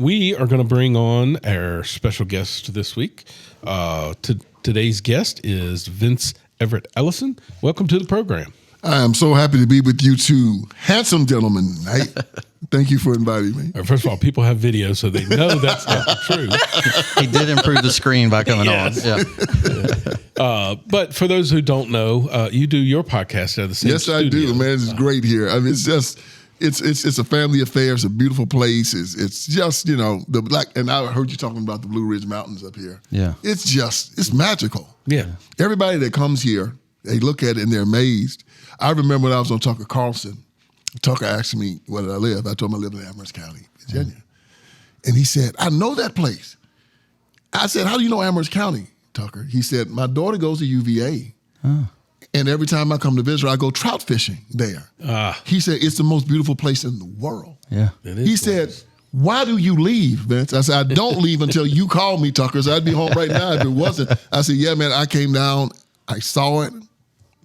We are going to bring on our special guest this week. Today's guest is Vince Everett Ellison. Welcome to the program. I am so happy to be with you two handsome gentlemen tonight. Thank you for inviting me. First of all, people have video, so they know that's not true. He did improve the screen by coming on. Yeah. But for those who don't know, you do your podcast at the same studio. Yes, I do, man. It's great here. I mean, it's just it's a family affair. It's a beautiful place. It's just, you know, the black. And I heard you talking about the Blue Ridge Mountains up here. Yeah, it's magical. Yeah, everybody that comes here, they look at it and they're amazed. I remember when I was on Tucker Carlson. Tucker asked me where did I live. I told him I live in Amherst County, Virginia. And he said, I know that place. I said, how do you know Amherst County, Tucker? He said, my daughter goes to UVA. Oh. And every time I come to visit her, I go trout fishing there. He said, it's the most beautiful place in the world. Yeah, he said, why do you leave, Vince? I said, I don't leave until you call me, Tucker. So I'd be home right now if it wasn't. I said, yeah, man, I came down. I saw it.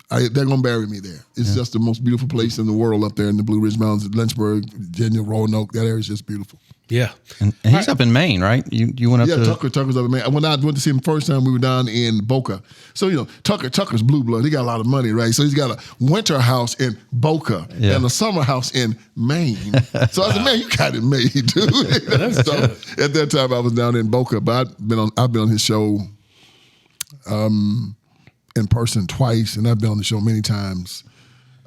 They're going to bury me there. It's just the most beautiful place in the world up there in the Blue Ridge Mountains, Lynchburg, Virginia, Roanoke. That area is just beautiful. Yeah. And he's up in Maine, right? You went up to... Yeah, Tucker's up in Maine. When I went to see him the first time, we were down in Boca. So, you know, Tucker's blue blood. He got a lot of money, right? So he's got a winter house in Boca and a summer house in Maine. So I said, man, you got it made, dude. So at that time, I was down in Boca, but I've been on his show in person twice, and I've been on the show many times,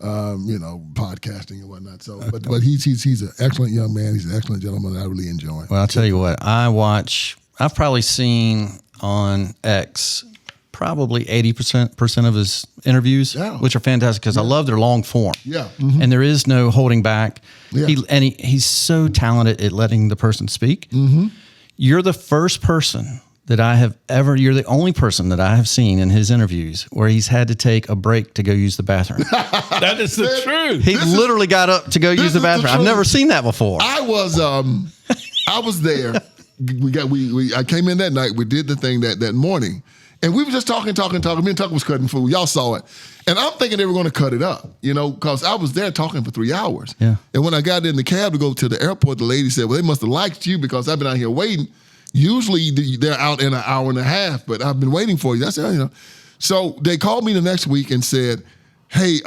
you know, podcasting and whatnot. So, but he's an excellent young man. He's an excellent gentleman. I really enjoy it. Well, I'll tell you what, I've probably seen on X probably 80% of his interviews, which are fantastic because I love their long form. Yeah. Mm-hmm. And there is no holding back. Yeah. He's so talented at letting the person speak. Mm-hmm. You're the first person you're the only person that I have seen in his interviews where he's had to take a break to go use the bathroom. That is the truth. He literally got up to go use the bathroom. I've never seen that before. I was there. I came in that night. We did the thing that morning. And we were just talking. Me and Tucker was cutting food. Y'all saw it. And I'm thinking they were going to cut it up, you know, because I was there talking for 3 hours. Yeah. And when I got in the cab to go to the airport, the lady said, well, they must have liked you because I've been out here waiting. Usually they're out in an hour and a half, but I've been waiting for you. I said, you know. So they called me the next week and said, hey,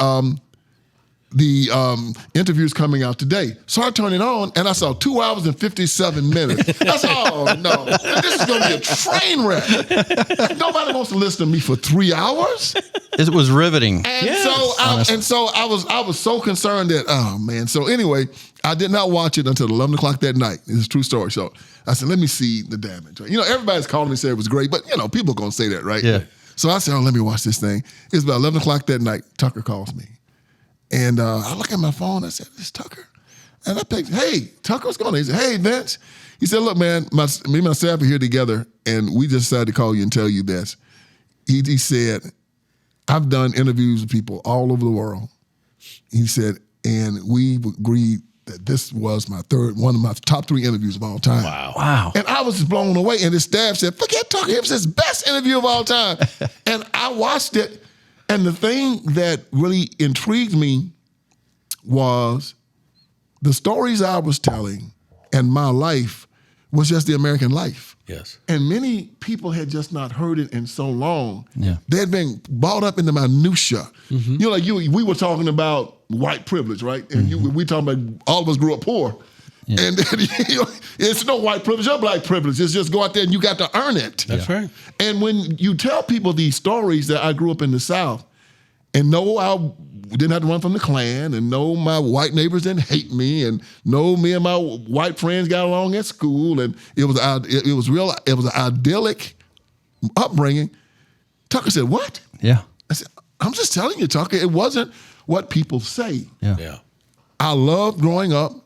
the interview's coming out today. So I turned it on and I saw 2 hours and 57 minutes. I said, oh no, this is going to be a train wreck. Nobody wants to listen to me for 3 hours. It was riveting. And so I was so concerned that, oh man. So anyway, I did not watch it until 11 o'clock that night. It's a true story. So I said, let me see the damage. You know, everybody's calling me and said it was great, but you know, people are going to say that, right? Yeah. So I said, oh, let me watch this thing. It's about 11 o'clock that night. Tucker calls me. And I look at my phone. I said, "This Tucker." And I picked, "Hey, Tucker, what's going on?" He said, "Hey, Vince." He said, "Look, man, me and my staff are here together, and we just decided to call you and tell you this." He said, "I've done interviews with people all over the world." He said, "And we agreed that this was one of my top 3 interviews of all time." Wow. And I was just blown away. And his staff said, "Forget Tucker. It was his best interview of all time." And I watched it. And the thing that really intrigued me was the stories I was telling and my life was just the American life. Yes. And many people had just not heard it in so long. Yeah. They had been brought up in the minutia. Mm-hmm. You know, like we were talking about white privilege, right? And we talking about all of us grew up poor. Yeah. And you know, it's no white privilege or black privilege. It's just go out there and you got to earn it. That's right. And when you tell people these stories that I grew up in the South, and no, I didn't have to run from the Klan, and no, my white neighbors didn't hate me, and no, me and my white friends got along at school, and it was an idyllic upbringing. Tucker said, "What?" Yeah. I said, "I'm just telling you, Tucker. It wasn't what people say." Yeah. I loved growing up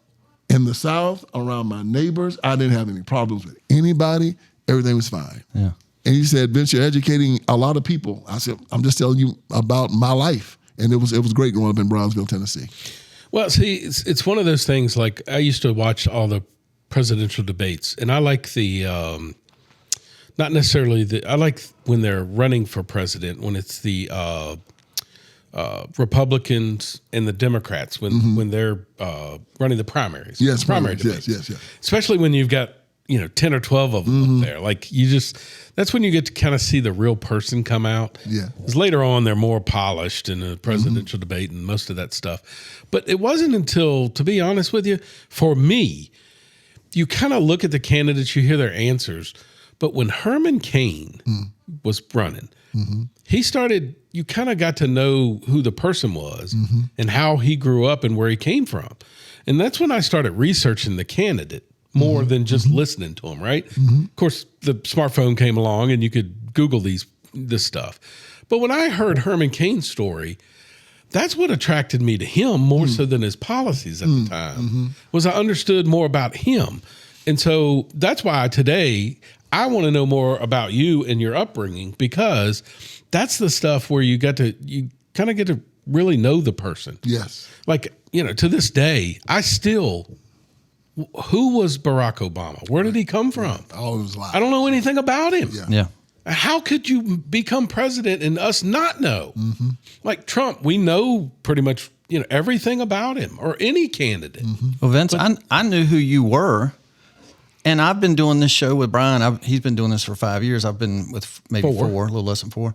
in the South around my neighbors. I didn't have any problems with anybody. Everything was fine. Yeah. And he said, "Vince, you're educating a lot of people." I said, "I'm just telling you about my life." And it was great growing up in Brownsville, Tennessee. Well, see, it's one of those things, like I used to watch all the presidential debates, and I like not necessarily I like when they're running for president, when it's the Republicans and the Democrats, when they're running the primaries. Yes, primary debates. debates. Yes. Especially when you've got 10 or 12 of them up there. Like that's when you get to kind of see the real person come out. Yeah. Because later on, they're more polished in the presidential debate and most of that stuff. But it wasn't until, to be honest with you, for me, you kind of look at the candidates, you hear their answers. But when Herman Cain was running, he started, you kind of got to know who the person was and how he grew up and where he came from. And that's when I started researching the candidate more than just listening to him, right? Of course, the smartphone came along and you could Google this stuff. But when I heard Herman Cain's story, that's what attracted me to him more so than his policies at the time, was I understood more about him. And so that's why today I want to know more about you and your upbringing, because that's the stuff where you kind of get to really know the person. Yes. Like, to this day, who was Barack Obama? Where did he come from? All his life. I don't know anything about him. Yeah. How could you become president and us not know? Like Trump, we know pretty much, everything about him, or any candidate. Well, Vince, I knew who you were. And I've been doing this show with Brian. He's been doing this for 5 years. I've been with maybe four, a little less than 4.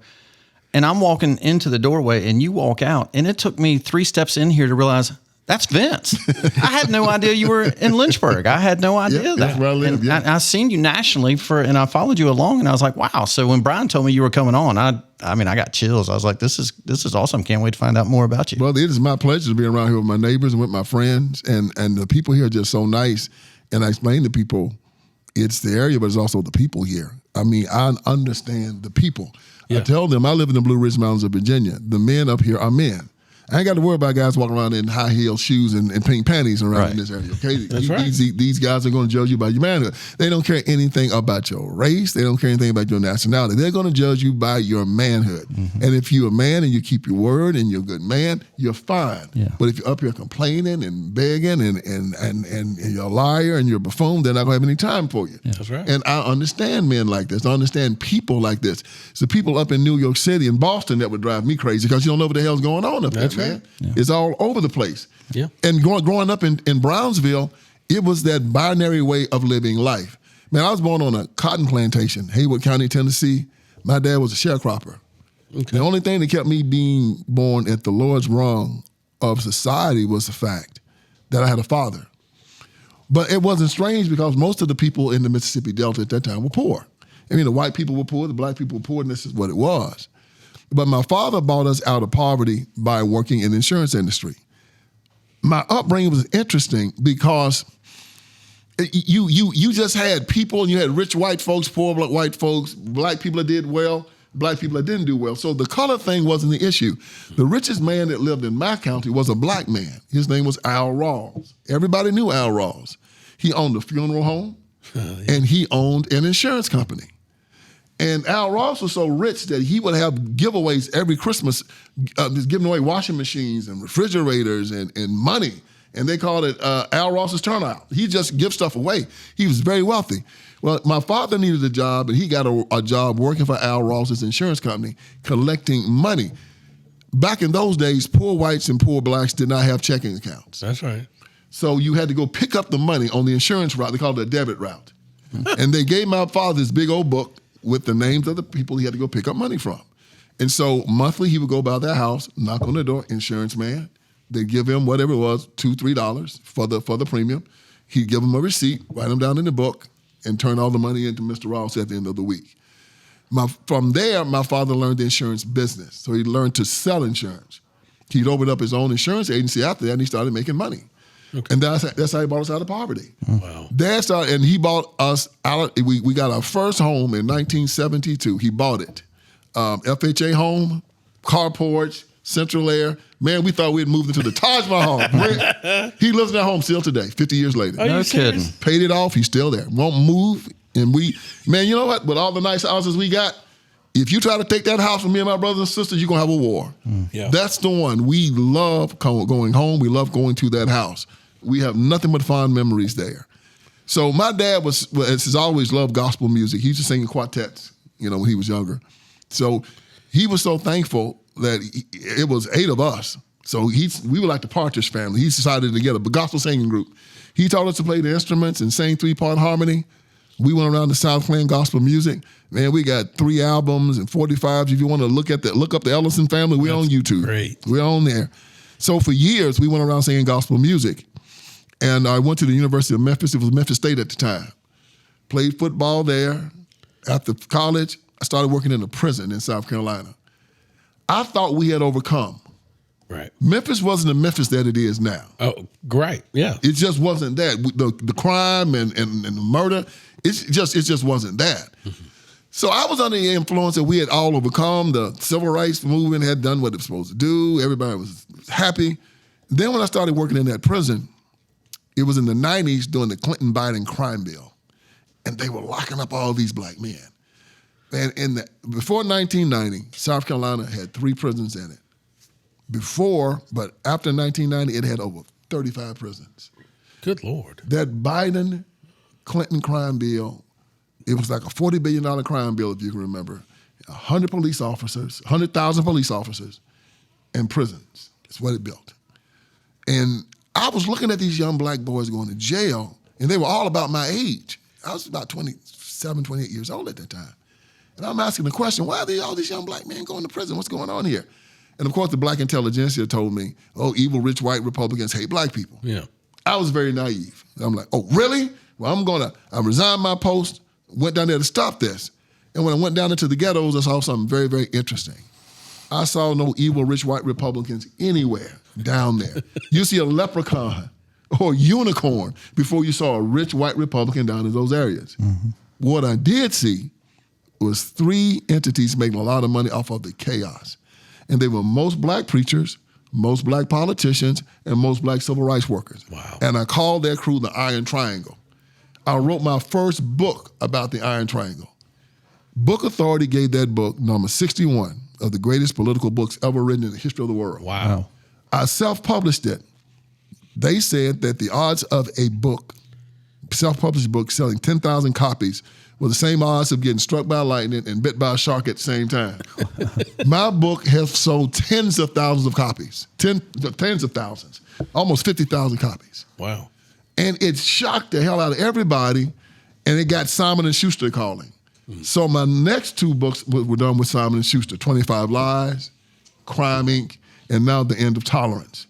And I'm walking into the doorway and you walk out. And it took me 3 steps in here to realize that's Vince. I had no idea you were in Lynchburg. I had no idea that. That's where I live, and I seen you nationally and I followed you along and I was like, wow. So when Brian told me you were coming on, I mean, I got chills. I was like, this is awesome. Can't wait to find out more about you. Well, it is my pleasure to be around here with my neighbors and with my friends. And the people here are just so nice. And I explain to people, it's the area, but it's also the people here. I mean, I understand the people. I tell them I live in the Blue Ridge Mountains of Virginia. The men up here are men. I ain't got to worry about guys walking around in high heel shoes and pink panties around in this area. Okay, That's right. These guys are going to judge you by your manhood. They don't care anything about your race. They don't care anything about your nationality. They're going to judge you by your manhood. And if you're a man and you keep your word and you're a good man, you're fine. Yeah. But if you're up here complaining and begging and you're a liar and you're a buffoon, they're not going to have any time for you. That's right. And I understand men like this. I understand people like this. It's the people up in New York City and Boston that would drive me crazy because you don't know what the hell's going on up there, man. Yeah. It's all over the place. Yeah. And growing up in Brownsville, it was that binary way of living life. Man, I was born on a cotton plantation, Haywood County, Tennessee. My dad was a sharecropper. Okay. The only thing that kept me being born at the lowest rung of society was the fact that I had a father. But it wasn't strange because most of the people in the Mississippi Delta at that time were poor. I mean, the white people were poor, the black people were poor, and this is what it was. But my father brought us out of poverty by working in the insurance industry. My upbringing was interesting because you just had people, and you had rich white folks, poor white folks, black people that did well, black people that didn't do well. So the color thing wasn't the issue. The richest man that lived in my county was a black man. His name was Al Rawls. Everybody knew Al Rawls. He owned a funeral home, and he owned an insurance company. And Al Ross was so rich that he would have giveaways every Christmas, just giving away washing machines and refrigerators and money. And they called it Al Ross's turnout. He just give stuff away. He was very wealthy. Well, my father needed a job, and he got a job working for Al Ross's insurance company, collecting money. Back in those days, poor whites and poor blacks did not have checking accounts. That's right. So you had to go pick up the money on the insurance route. They called it a debit route. And they gave my father this big old book with the names of the people he had to go pick up money from. And so monthly he would go by their house, knock on the door, insurance man. They'd give him whatever it was, $2, $3 for the premium. He'd give him a receipt, write them down in the book, and turn all the money into Mr. Ross at the end of the week. From there, my father learned the insurance business. So he learned to sell insurance. He'd opened up his own insurance agency after that, and he started making money. Okay. And that's how he brought us out of poverty. Wow. Dad started, and he bought us out. We got our first home in 1972. He bought it. FHA home, carport, central air. Man, we thought we'd moved into the Taj Mahal. He lives in that home still today, 50 years later. No kidding. Paid it off. He's still there. Won't move. And man, you know what? With all the nice houses we got, if you try to take that house from me and my brothers and sisters, you're going to have a war. Yeah. That's the one. We love going home. We love going to that house. We have nothing but fond memories there. So my dad has always loved gospel music. He used to sing in quartets, when he was younger. So he was so thankful that it was 8 of us. So we were like the Partridge Family. He decided to get a gospel singing group. He taught us to play the instruments and sing 3-part harmony. We went around the South playing gospel music. Man, we got 3 albums and 45s. If you want to look up the Ellison family, we're on YouTube. Great. We're on there. So for years, we went around singing gospel music. And I went to the University of Memphis. It was Memphis State at the time. Played football there. After college, I started working in a prison in South Carolina. I thought we had overcome. Right. Memphis wasn't the Memphis that it is now. Oh, great. Yeah. It just wasn't that. The crime and the murder, it just wasn't that. Mm-hmm. So I was under the influence that we had all overcome. The civil rights movement had done what it was supposed to do. Everybody was happy. Then when I started working in that prison, it was in the 90s during the Clinton-Biden crime bill. And they were locking up all these black men. And before 1990, South Carolina had 3 prisons in it. But after 1990, it had over 35 prisons. Good Lord. That Biden-Clinton crime bill, it was like a $40 billion crime bill, if you can remember. 100,000 police officers, and prisons. That's what it built. And I was looking at these young black boys going to jail, and they were all about my age. I was about 27, 28 years old at that time. And I'm asking the question, why are all these young black men going to prison? What's going on here? And of course, the black intelligentsia told me, oh, evil, rich, white Republicans hate black people. Yeah. I was very naive. I'm like, oh, really? Well, I resigned my post, went down there to stop this. And when I went down into the ghettos, I saw something very, very interesting. I saw no evil, rich, white Republicans anywhere down there. You see a leprechaun or a unicorn before you saw a rich, white Republican down in those areas. Mm-hmm. What I did see was 3 entities making a lot of money off of the chaos. And they were most black preachers, most black politicians, and most black civil rights workers. Wow. And I called that crew the Iron Triangle. I wrote my first book about the Iron Triangle. Book Authority gave that book number 61 of the greatest political books ever written in the history of the world. Wow. I self-published it. They said that the odds of a book, self-published book, selling 10,000 copies were the same odds of getting struck by lightning and bit by a shark at the same time. My book has sold tens of thousands of copies, tens of thousands, almost 50,000 copies. Wow. And it shocked the hell out of everybody, and it got Simon & Schuster calling. Mm-hmm. So my next 2 books were done with Simon & Schuster, 25 Lies, Crime, Inc., and now The End of Tolerance.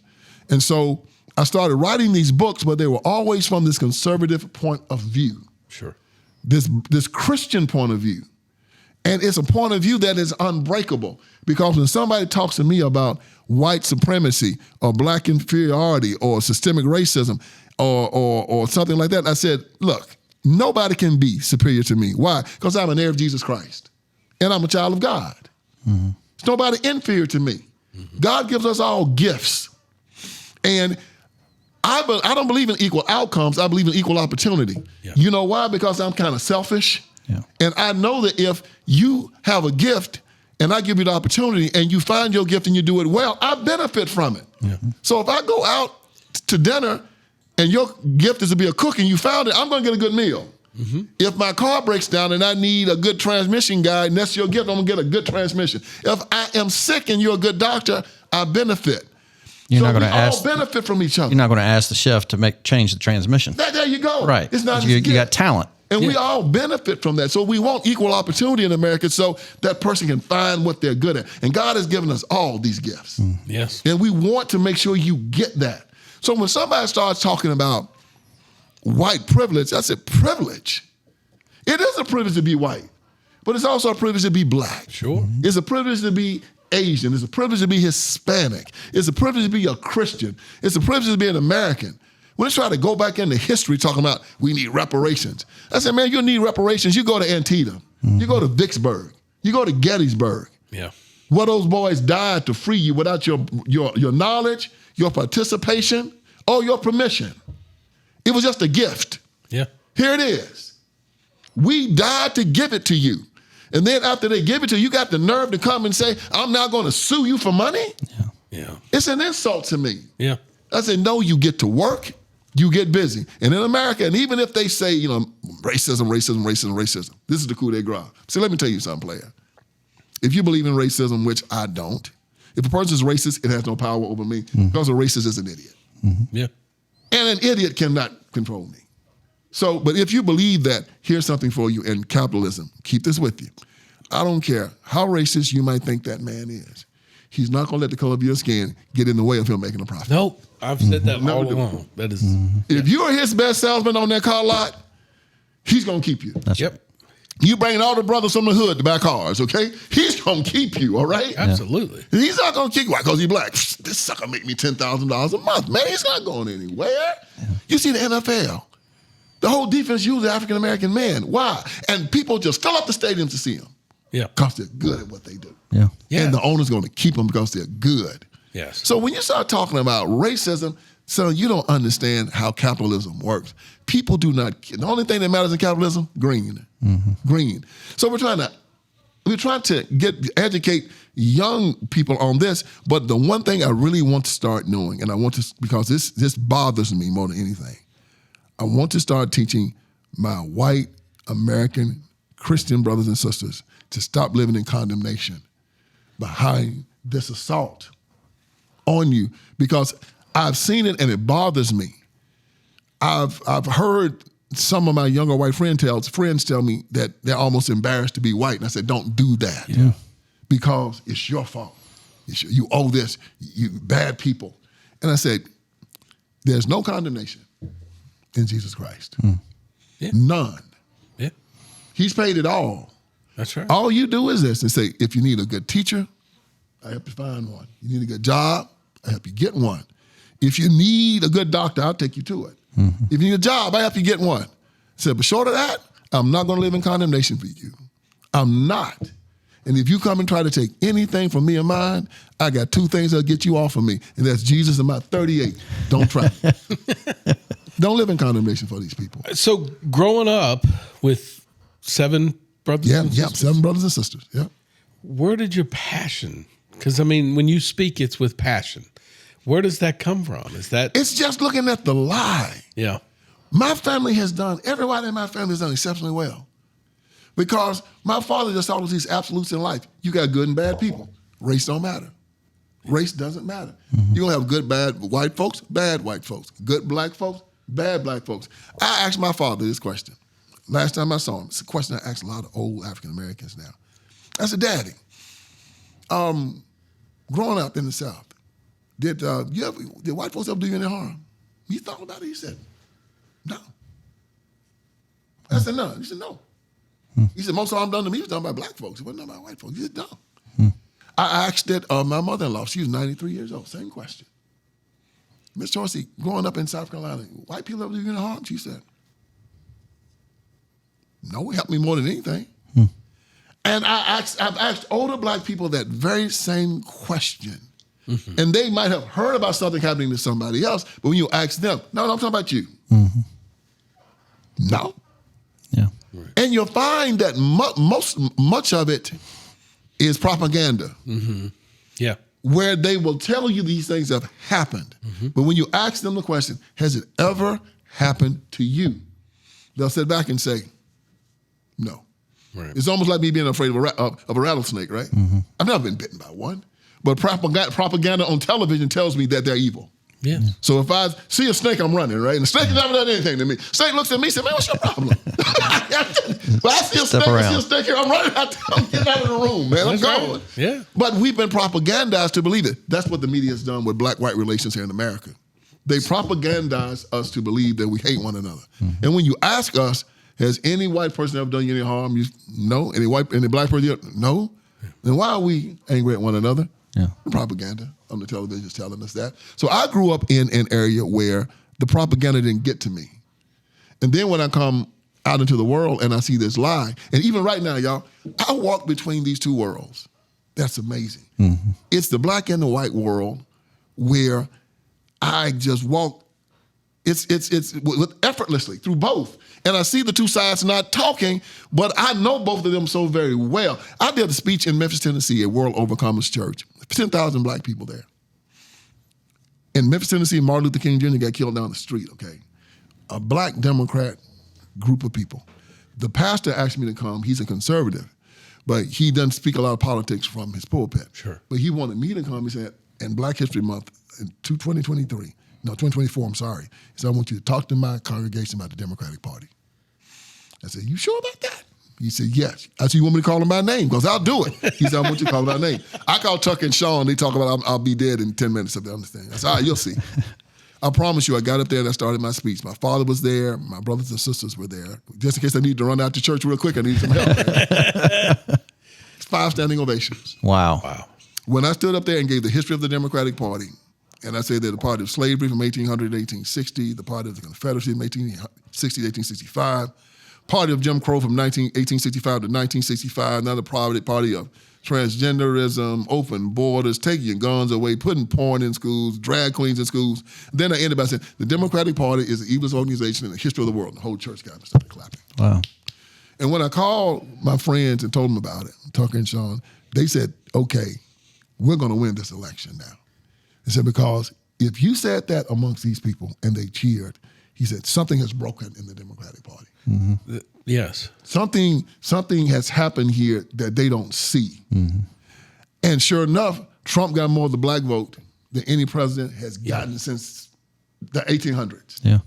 And so I started writing these books, but they were always from this conservative point of view. Sure. This Christian point of view. And it's a point of view that is unbreakable, because when somebody talks to me about white supremacy or black inferiority or systemic racism or something like that, I said, look, nobody can be superior to me. Why? Because I'm an heir of Jesus Christ and I'm a child of God. Mm-hmm. There's nobody inferior to me. Mm-hmm. God gives us all gifts. And I don't believe in equal outcomes. I believe in equal opportunity. Yeah. You know why? Because I'm kind of selfish. Yeah. And I know that if you have a gift and I give you the opportunity and you find your gift and you do it well, I benefit from it. Yeah. So if I go out to dinner and your gift is to be a cook and you found it, I'm going to get a good meal. Mm-hmm. If my car breaks down and I need a good transmission guy and that's your gift, I'm going to get a good transmission. If I am sick and you're a good doctor, I benefit. You're not we going to all benefit from each other. You're not going to ask the chef to change the transmission. There you go. Right. It's not you got talent. And we all benefit from that. So we want equal opportunity in America so that person can find what they're good at. And God has given us all these gifts. Mm. Yes. And we want to make sure you get that. So when somebody starts talking about white privilege, I said, privilege? It is a privilege to be white, but it's also a privilege to be black. Sure. It's a privilege to be Asian. It's a privilege to be Hispanic. It's a privilege to be a Christian. It's a privilege to be an American. When they try to go back into history talking about we need reparations, I said, man, you need reparations. You go to Antietam. Mm-hmm. You go to Vicksburg. You go to Gettysburg. Yeah. Where those boys died to free you without your knowledge, your participation, or your permission. It was just a gift. Yeah. Here it is. We died to give it to you. And then after they give it to you, you got the nerve to come and say, I'm now going to sue you for money? Yeah. Yeah. It's an insult to me. Yeah. I said, no, you get to work, you get busy. And in America, and even if they say, racism, this is the coup de grace. See, let me tell you something, player. If you believe in racism, which I don't, if a person is racist, it has no power over me, because a racist is an idiot. Mm-hmm. Yeah. And an idiot cannot control me. So, but if you believe that, here's something for you in capitalism. Keep this with you. I don't care how racist you might think that man is. He's not going to let the color of your skin get in the way of him making a profit. Nope. I've said that all do. along. That is. If you are his best salesman on that car lot, he's going to keep you. That's Yep. You bringing all the brothers from the hood to buy cars, okay? He's going to keep you, all right? Absolutely. He's not going to keep you. Why? Because he's black. This sucker make me $10,000 a month. Man, he's not going anywhere. Yeah. You see the NFL. The whole defense uses African-American men. Why? And people just fill up the stadiums to see them. Yeah. Because they're good at what they do. Yeah. Yeah. And the owner's going to keep them because they're good. Yes. So when you start talking about racism, son, you don't understand how capitalism works. People do not, the only thing that matters in capitalism, green. Green. So we're trying to educate young people on this, but the one thing I really want to start doing, and I want to, because this bothers me more than anything, I want to start teaching my white American Christian brothers and sisters to stop living in condemnation behind this assault on you, because I've seen it and it bothers me. I've heard some of my younger white friends tell me that they're almost embarrassed to be white, and I said, don't do that, because it's your fault. You owe this, you bad people. And I said, there's no condemnation in Jesus Christ. Yeah. None. Yeah. He's paid it all. That's right. All you do is this, and say, if you need a good teacher, I help you find one. You need a good job, I help you get one. If you need a good doctor, I'll take you to it. If you need a job, I help you get one. I said, but short of that, I'm not going to live in condemnation for you. I'm not. And if you come and try to take anything from me and mine, I got two things that'll get you off of me, and that's Jesus and my 38. Don't try. Don't live in condemnation for these people. So growing up with 7 brothers and sisters, 7 brothers and sisters. Yeah. where did your passion, because I mean, when you speak, it's with passion. Where does that come from? Is that? It's just looking at the lie. Yeah. My family has done, everybody in my family has done exceptionally well. Because my father just taught us these absolutes in life. You got good and bad people. Race don't matter. Race doesn't matter. You're going to have good, bad white folks, bad white folks. Good black folks, bad black folks. I asked my father this question. Last time I saw him, it's a question I ask a lot of old African Americans now. I said, Daddy, growing up in the South, did white folks ever do you any harm? He thought about it. He said, no. I said, no. He said, no. He said, most harm done to me was done by black folks. It wasn't done by white folks. He said, no. I asked that my mother-in-law. She was 93 years old. Same question. Miss Chauncey, growing up in South Carolina, white people ever do you any harm? She said, no, it helped me more than anything. And I've asked older black people that very same question. And they might have heard about something happening to somebody else, but when you ask them, no, I'm talking about you. No. Yeah. And you'll find that much of it is propaganda. Yeah. Where they will tell you these things have happened. But when you ask them the question, has it ever happened to you? They'll sit back and say, no. Right. It's almost like me being afraid of a rattlesnake, right? I've never been bitten by one. But propaganda on television tells me that they're evil. Yeah. So if I see a snake, I'm running, right? And the snake has never done anything to me. Snake looks at me and says, man, what's your problem? But I see a snake here, I'm running out, I'm getting out of the room, man. I'm going. Right. Yeah. But we've been propagandized to believe it. That's what the media has done with black-white relations here in America. They propagandize us to believe that we hate one another. And when you ask us, has any white person ever done you any harm? No. Any black person? No. Then why are we angry at one another? Yeah. The propaganda on the television is telling us that. So I grew up in an area where the propaganda didn't get to me. And then when I come out into the world and I see this lie, and even right now, y'all, I walk between these two worlds. That's amazing. It's the black and the white world where I just walk, it's effortlessly through both. And I see the two sides not talking, but I know both of them so very well. I did a speech in Memphis, Tennessee at World Overcomers Church. 10,000 black people there. In Memphis, Tennessee, Martin Luther King Jr. got killed down the street, okay? A black Democrat group of people. The pastor asked me to come. He's a conservative, but he doesn't speak a lot of politics from his pulpit. Sure. But he wanted me to come, he said, in Black History Month in 2023, No, 2024, I'm sorry. He said, I want you to talk to my congregation about the Democratic Party. I said, you sure about that? He said, yes. I said, you want me to call him by name? Because I'll do it. He said, I want you to call him by name. I call Tucker and Sean. They talk about I'll be dead in 10 minutes if they understand. I said, all right, you'll see. I promise you, I got up there and I started my speech. My father was there. My brothers and sisters were there. Just in case I need to run out to church real quick, I need some help. It's 5 standing ovations. Wow. When I stood up there and gave the history of the Democratic Party, and I said they're the party of slavery from 1800 to 1860, the party of the Confederacy from 1860 to 1865, party of Jim Crow from 1865 to 1965, now the party of transgenderism, open borders, taking your guns away, putting porn in schools, drag queens in schools. Then I ended by saying the Democratic Party is the evilest organization in the history of the world. The whole church got up and started clapping. Wow. And when I called my friends and told them about it, Tucker and Sean, they said, okay, we're going to win this election now. They said, because if you said that amongst these people and they cheered, he said, something has broken in the Democratic Party. Mm-hmm. Yes. Something has happened here that they don't see. Mm-hmm. And sure enough, Trump got more of the black vote than any president has gotten since the 1800s. Yeah.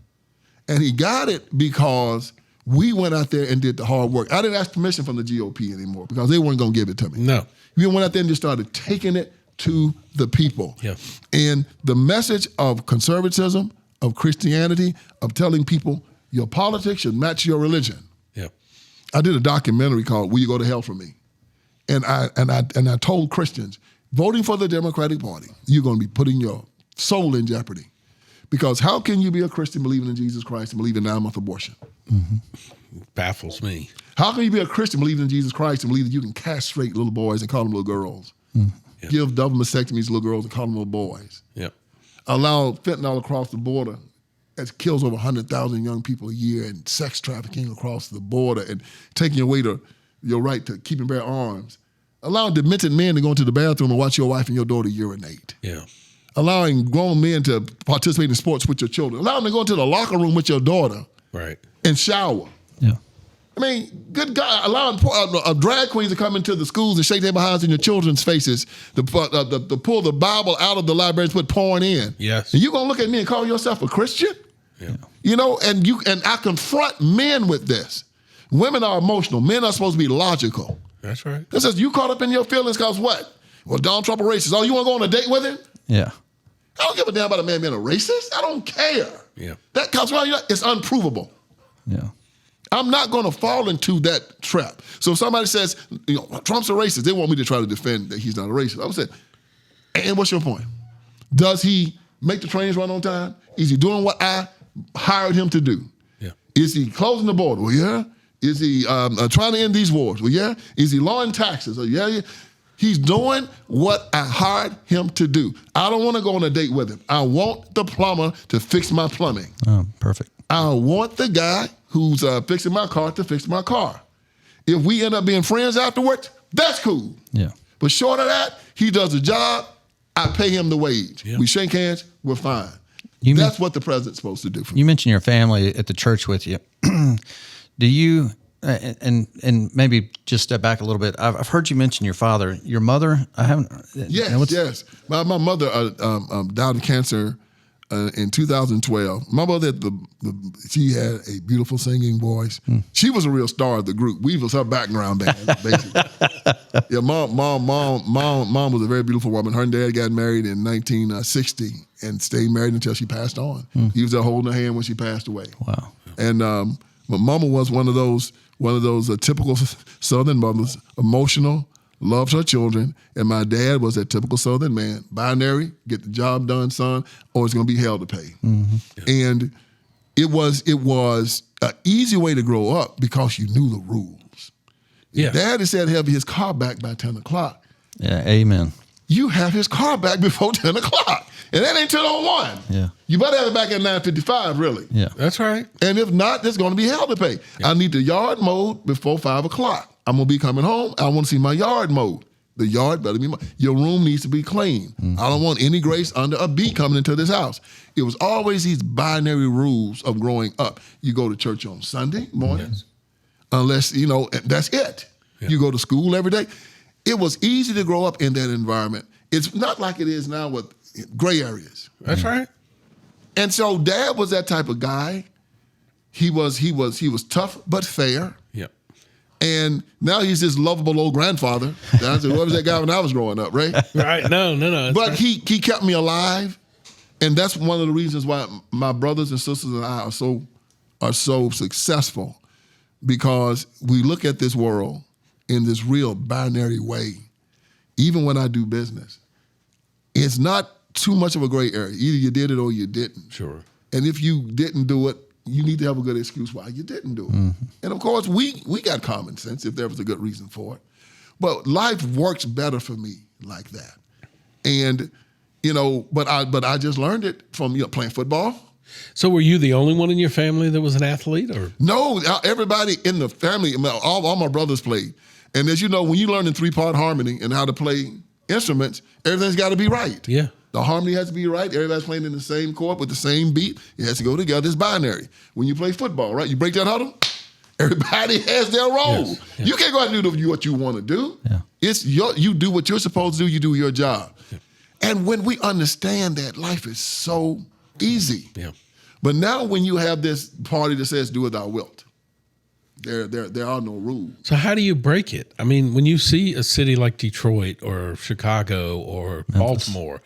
And he got it because we went out there and did the hard work. I didn't ask permission from the GOP anymore because they weren't going to give it to me. No. We went out there and just started taking it to the people. Yeah. And the message of conservatism, of Christianity, of telling people your politics should match your religion. Yeah. I did a documentary called Will You Go to Hell for Me? And I told Christians, voting for the Democratic Party, you're going to be putting your soul in jeopardy. Because how can you be a Christian believing in Jesus Christ and believe in 9-month abortion? Mm-hmm. Baffles me. How can you be a Christian believing in Jesus Christ and believe that you can castrate little boys and call them little girls? Mm. Yep. Give double mastectomies to little girls and call them little boys? Yep. Allow fentanyl across the border that kills over 100,000 young people a year, and sex trafficking across the border, and taking away your right to keep and bear arms. Allowing demented men to go into the bathroom and watch your wife and your daughter urinate. Yeah. Allowing grown men to participate in sports with your children. Allowing them to go into the locker room with your daughter. Right. And shower. Yeah. I mean, good God, allowing drag queens to come into the schools and shake their behinds in your children's faces, to pull the Bible out of the library and put porn in. Yes. And you're going to look at me and call yourself a Christian? Yeah. You know, and I confront men with this. Women are emotional. Men are supposed to be logical. That's right. It says, you caught up in your feelings because what? Well, Donald Trump a racist. Oh, you want to go on a date with him? Yeah. I don't give a damn about a man being a racist. I don't care. Yeah. That comes around, it's unprovable. Yeah. I'm not going to fall into that trap. So if somebody says, Trump's a racist, they want me to try to defend that he's not a racist. I would say, and what's your point? Does he make the trains run on time? Is he doing what I hired him to do? Yeah. Is he closing the border? Well, yeah. Is he trying to end these wars? Well, yeah. Is he lowering taxes? Well, yeah. He's doing what I hired him to do. I don't want to go on a date with him. I want the plumber to fix my plumbing. Oh, perfect. I want the guy who's fixing my car to fix my car. If we end up being friends afterwards, that's cool. Yeah. But short of that, he does the job, I pay him the wage. Yeah. We shake hands, we're fine. That's what the president's supposed to do for me. You mentioned your family at the church with you. Do you, and maybe just step back a little bit, I've heard you mention your father. Your mother, I haven't. Yes. My mother died of cancer in 2012. My mother, she had a beautiful singing voice. She was a real star of the group. We was her background band, basically. Yeah, mom was a very beautiful woman. Her and dad got married in 1960 and stayed married until she passed on. He was there holding her hand when she passed away. Wow. And but mama was one of those typical Southern mothers, emotional, loves her children, and my dad was that typical Southern man, binary, get the job done, son, or it's going to be hell to pay. Mm-hmm. Yeah. And it was an easy way to grow up because you knew the rules. Yeah. Daddy said he'll have his car back by 10 o'clock. Yeah, amen. You have his car back before 10 o'clock. And that ain't till 1. Yeah. You better have it back at 9:55, really. Yeah. That's right. And if not, there's going to be hell to pay. Yeah. I need the yard mowed before 5 o'clock. I'm going to be coming home. I want to see my yard mowed. The yard better be mowed. Your room needs to be clean. Mm-hmm. I don't want any grace under a bee coming into this house. It was always these binary rules of growing up. You go to church on Sunday mornings, unless, that's it. Yeah. You go to school every day. It was easy to grow up in that environment. It's not like it is now with gray areas. That's right. And so Dad was that type of guy. He was tough but fair. Yep. And now he's this lovable old grandfather. I said, what was that guy when I was growing up, right? Right. No. But right. he kept me alive. And that's one of the reasons why my brothers and sisters and I are so successful, because we look at this world in this real binary way. Even when I do business, it's not too much of a gray area. Either you did it or you didn't. Sure. And if you didn't do it, you need to have a good excuse why you didn't do it. Mm-hmm. And of course, we got common sense if there was a good reason for it. But life works better for me like that. And, but I just learned it from playing football. So were you the only one in your family that was an athlete, or? No, everybody in the family, all my brothers played. And as you know, when you learn in 3-part harmony and how to play instruments, everything's got to be right. Yeah. The harmony has to be right. Everybody's playing in the same chord with the same beat. It has to go together. It's binary. When you play football, right? You break that huddle, everybody has their role. Yes. Yeah. You can't go out and do what you want to do. Yeah. You do what you're supposed to do. You do your job. Yeah. And when we understand that, life is so easy. Yeah. But now when you have this party that says, do as thou wilt, there are no rules. So how do you break it? I mean, when you see a city like Detroit or Chicago or Baltimore,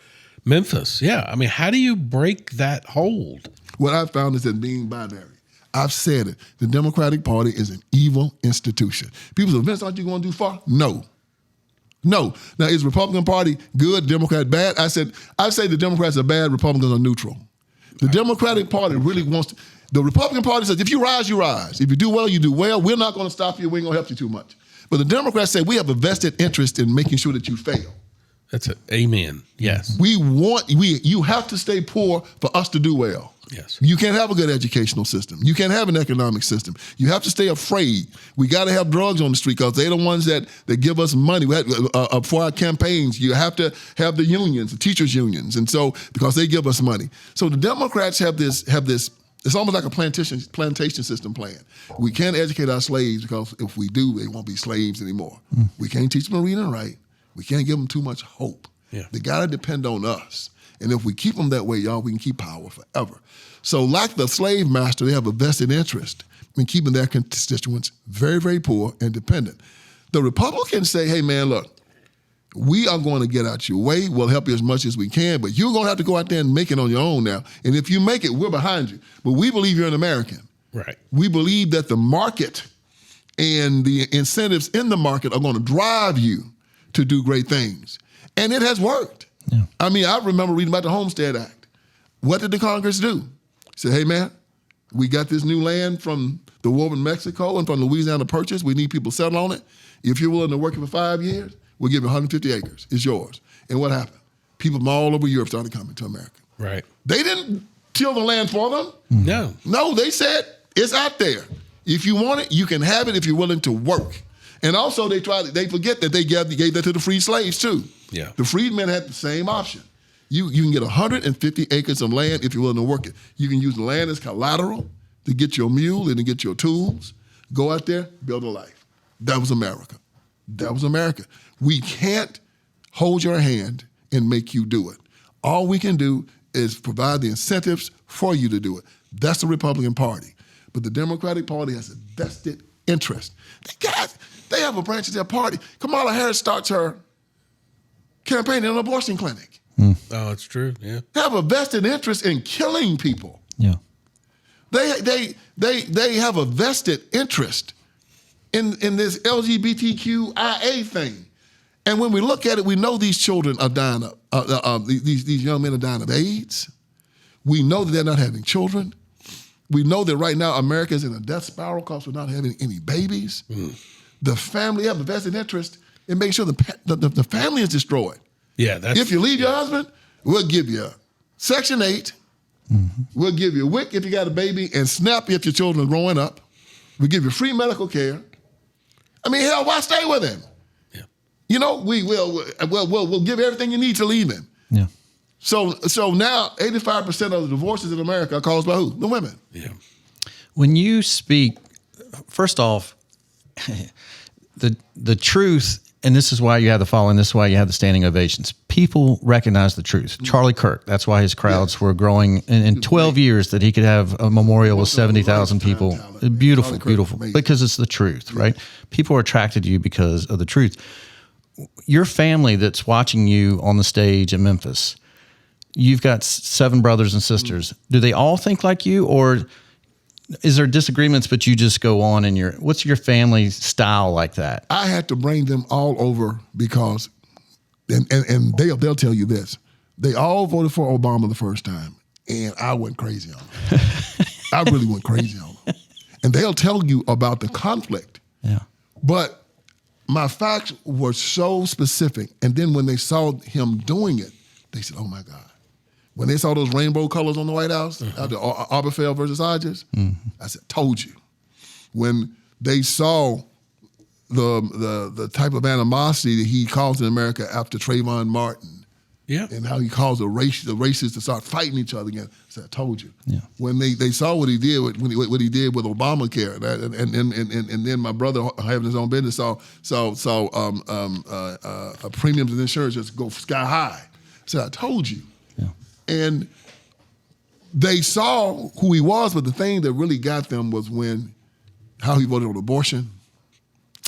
Memphis, yeah. I mean, how do you break that hold? What I found is that being binary. I've said it. The Democratic Party is an evil institution. People say, Vince, aren't you going to do far? No. Now, is Republican Party good, Democrat bad? I say the Democrats are bad, Republicans are neutral. The Democratic Party really wants to. The Republican Party says, if you rise, you rise. If you do well, you do well. We're not going to stop you. We ain't going to help you too much. But the Democrats say we have a vested interest in making sure that you fail. That's it. Amen. Yes. You have to stay poor for us to do well. Yes. You can't have a good educational system. You can't have an economic system. You have to stay afraid. We got to have drugs on the street because they're the ones that give us money. For our campaigns, you have to have the unions, the teachers' unions, and so because they give us money. So the Democrats have this. It's almost like a plantation system plan. We can't educate our slaves because if we do, they won't be slaves anymore. We can't teach them to read and write. We can't give them too much hope. Yeah. They got to depend on us. And if we keep them that way, y'all, we can keep power forever. So like the slave master, they have a vested interest in keeping their constituents very, very poor and dependent. The Republicans say, hey, man, look, we are going to get out your way. We'll help you as much as we can, but you're going to have to go out there and make it on your own now. And if you make it, we're behind you. But we believe you're an American. Right. We believe that the market and the incentives in the market are going to drive you to do great things. And it has worked. Yeah. I mean, I remember reading about the Homestead Act. What did the Congress do? Said, hey, man, we got this new land from the war in Mexico and from Louisiana Purchase. We need people to settle on it. If you're willing to work it for 5 years, we'll give you 150 acres. It's yours. And what happened? People from all over Europe started coming to America. Right. They didn't till the land for them. No. No, they said, it's out there. If you want it, you can have it if you're willing to work. And also they forget that they gave that to the free slaves too. Yeah. The freedmen had the same option. You can get 150 acres of land if you're willing to work it. You can use the land as collateral to get your mule and to get your tools. Go out there, build a life. That was America. That was America. We can't hold your hand and make you do it. All we can do is provide the incentives for you to do it. That's the Republican Party. But the Democratic Party has a vested interest. They have a branch of their party. Kamala Harris starts her campaign in an abortion clinic. Oh, it's true. Yeah. They have a vested interest in killing people. Yeah. They have a vested interest in this LGBTQIA thing. And when we look at it, we know these children are dying of, these young men are dying of AIDS. We know that they're not having children. We know that right now America is in a death spiral because we're not having any babies. The family have a vested interest in making sure the family is destroyed. Yeah, if you leave your husband, we'll give you Section 8. We'll give you WIC if you got a baby and SNAP if your children are growing up. We'll give you free medical care. I mean, hell, why stay with him? Yeah. You know, we'll give everything you need to leave him. Yeah. So now 85% of the divorces in America are caused by who? The women. Yeah. When you speak, first off, the truth And this is why you have the following. This is why you have the standing ovations. People recognize the truth. Charlie Kirk, that's why his crowds were growing in 12 years, that he could have a memorial with 70,000 people. Beautiful, beautiful. Because it's the truth, right? People are attracted to you because of the truth. Your family that's watching you on the stage in Memphis, you've got 7 brothers and sisters. Do they all think like you, or is there disagreements, but you just go on and what's your family style like that? I had to bring them all over because, and they'll tell you this, they all voted for Obama the first time, and I went crazy on them. I really went crazy on them. And they'll tell you about the conflict. Yeah. But my facts were so specific, and then when they saw him doing it, they said, oh my God. When they saw those rainbow colors on the White House, after Obergefell versus Hodges, I said, told you. When they saw the type of animosity that he caused in America after Trayvon Martin, and how he caused the racists to start fighting each other again, I said, I told you. Yeah. When they saw what he did with Obamacare, and then my brother having his own business saw premiums and insurance just go sky high. I said, I told you. And they saw who he was, but the thing that really got them was how he voted on abortion,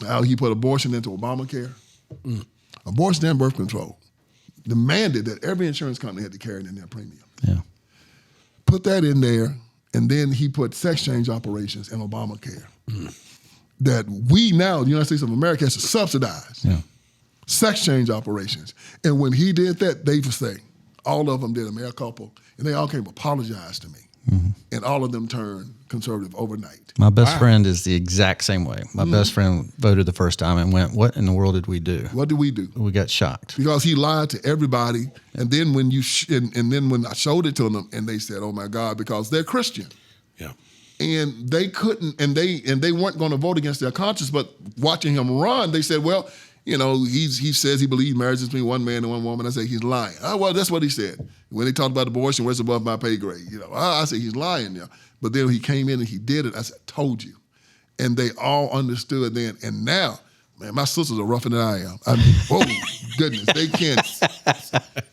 how he put abortion into Obamacare. Abortion and birth control demanded that every insurance company had to carry it in their premium. Yeah. Put that in there, and then he put sex change operations in Obamacare. That we now, the United States of America, has to subsidize sex change operations. And when he did that, they would say, all of them did a mea culpa, and they all came to apologize to me. And all of them turned conservative overnight. My best friend is the exact same way. My best friend voted the first time and went, what in the world did we do? What did we do? We got shocked. Because he lied to everybody, and then when when I showed it to them, and they said, oh my God, because they're Christian. Yeah. And they couldn't, and they weren't going to vote against their conscience, but watching him run, they said, well, you know, he says he believes marriage is between one man and one woman. I say he's lying. Oh, well, that's what he said. When they talked about abortion, what's above my pay grade? You know, I say he's lying now. But then he came in and he did it. I said, told you. And they all understood then. And now, man, my sisters are rougher than I am. I mean, oh goodness, they can't.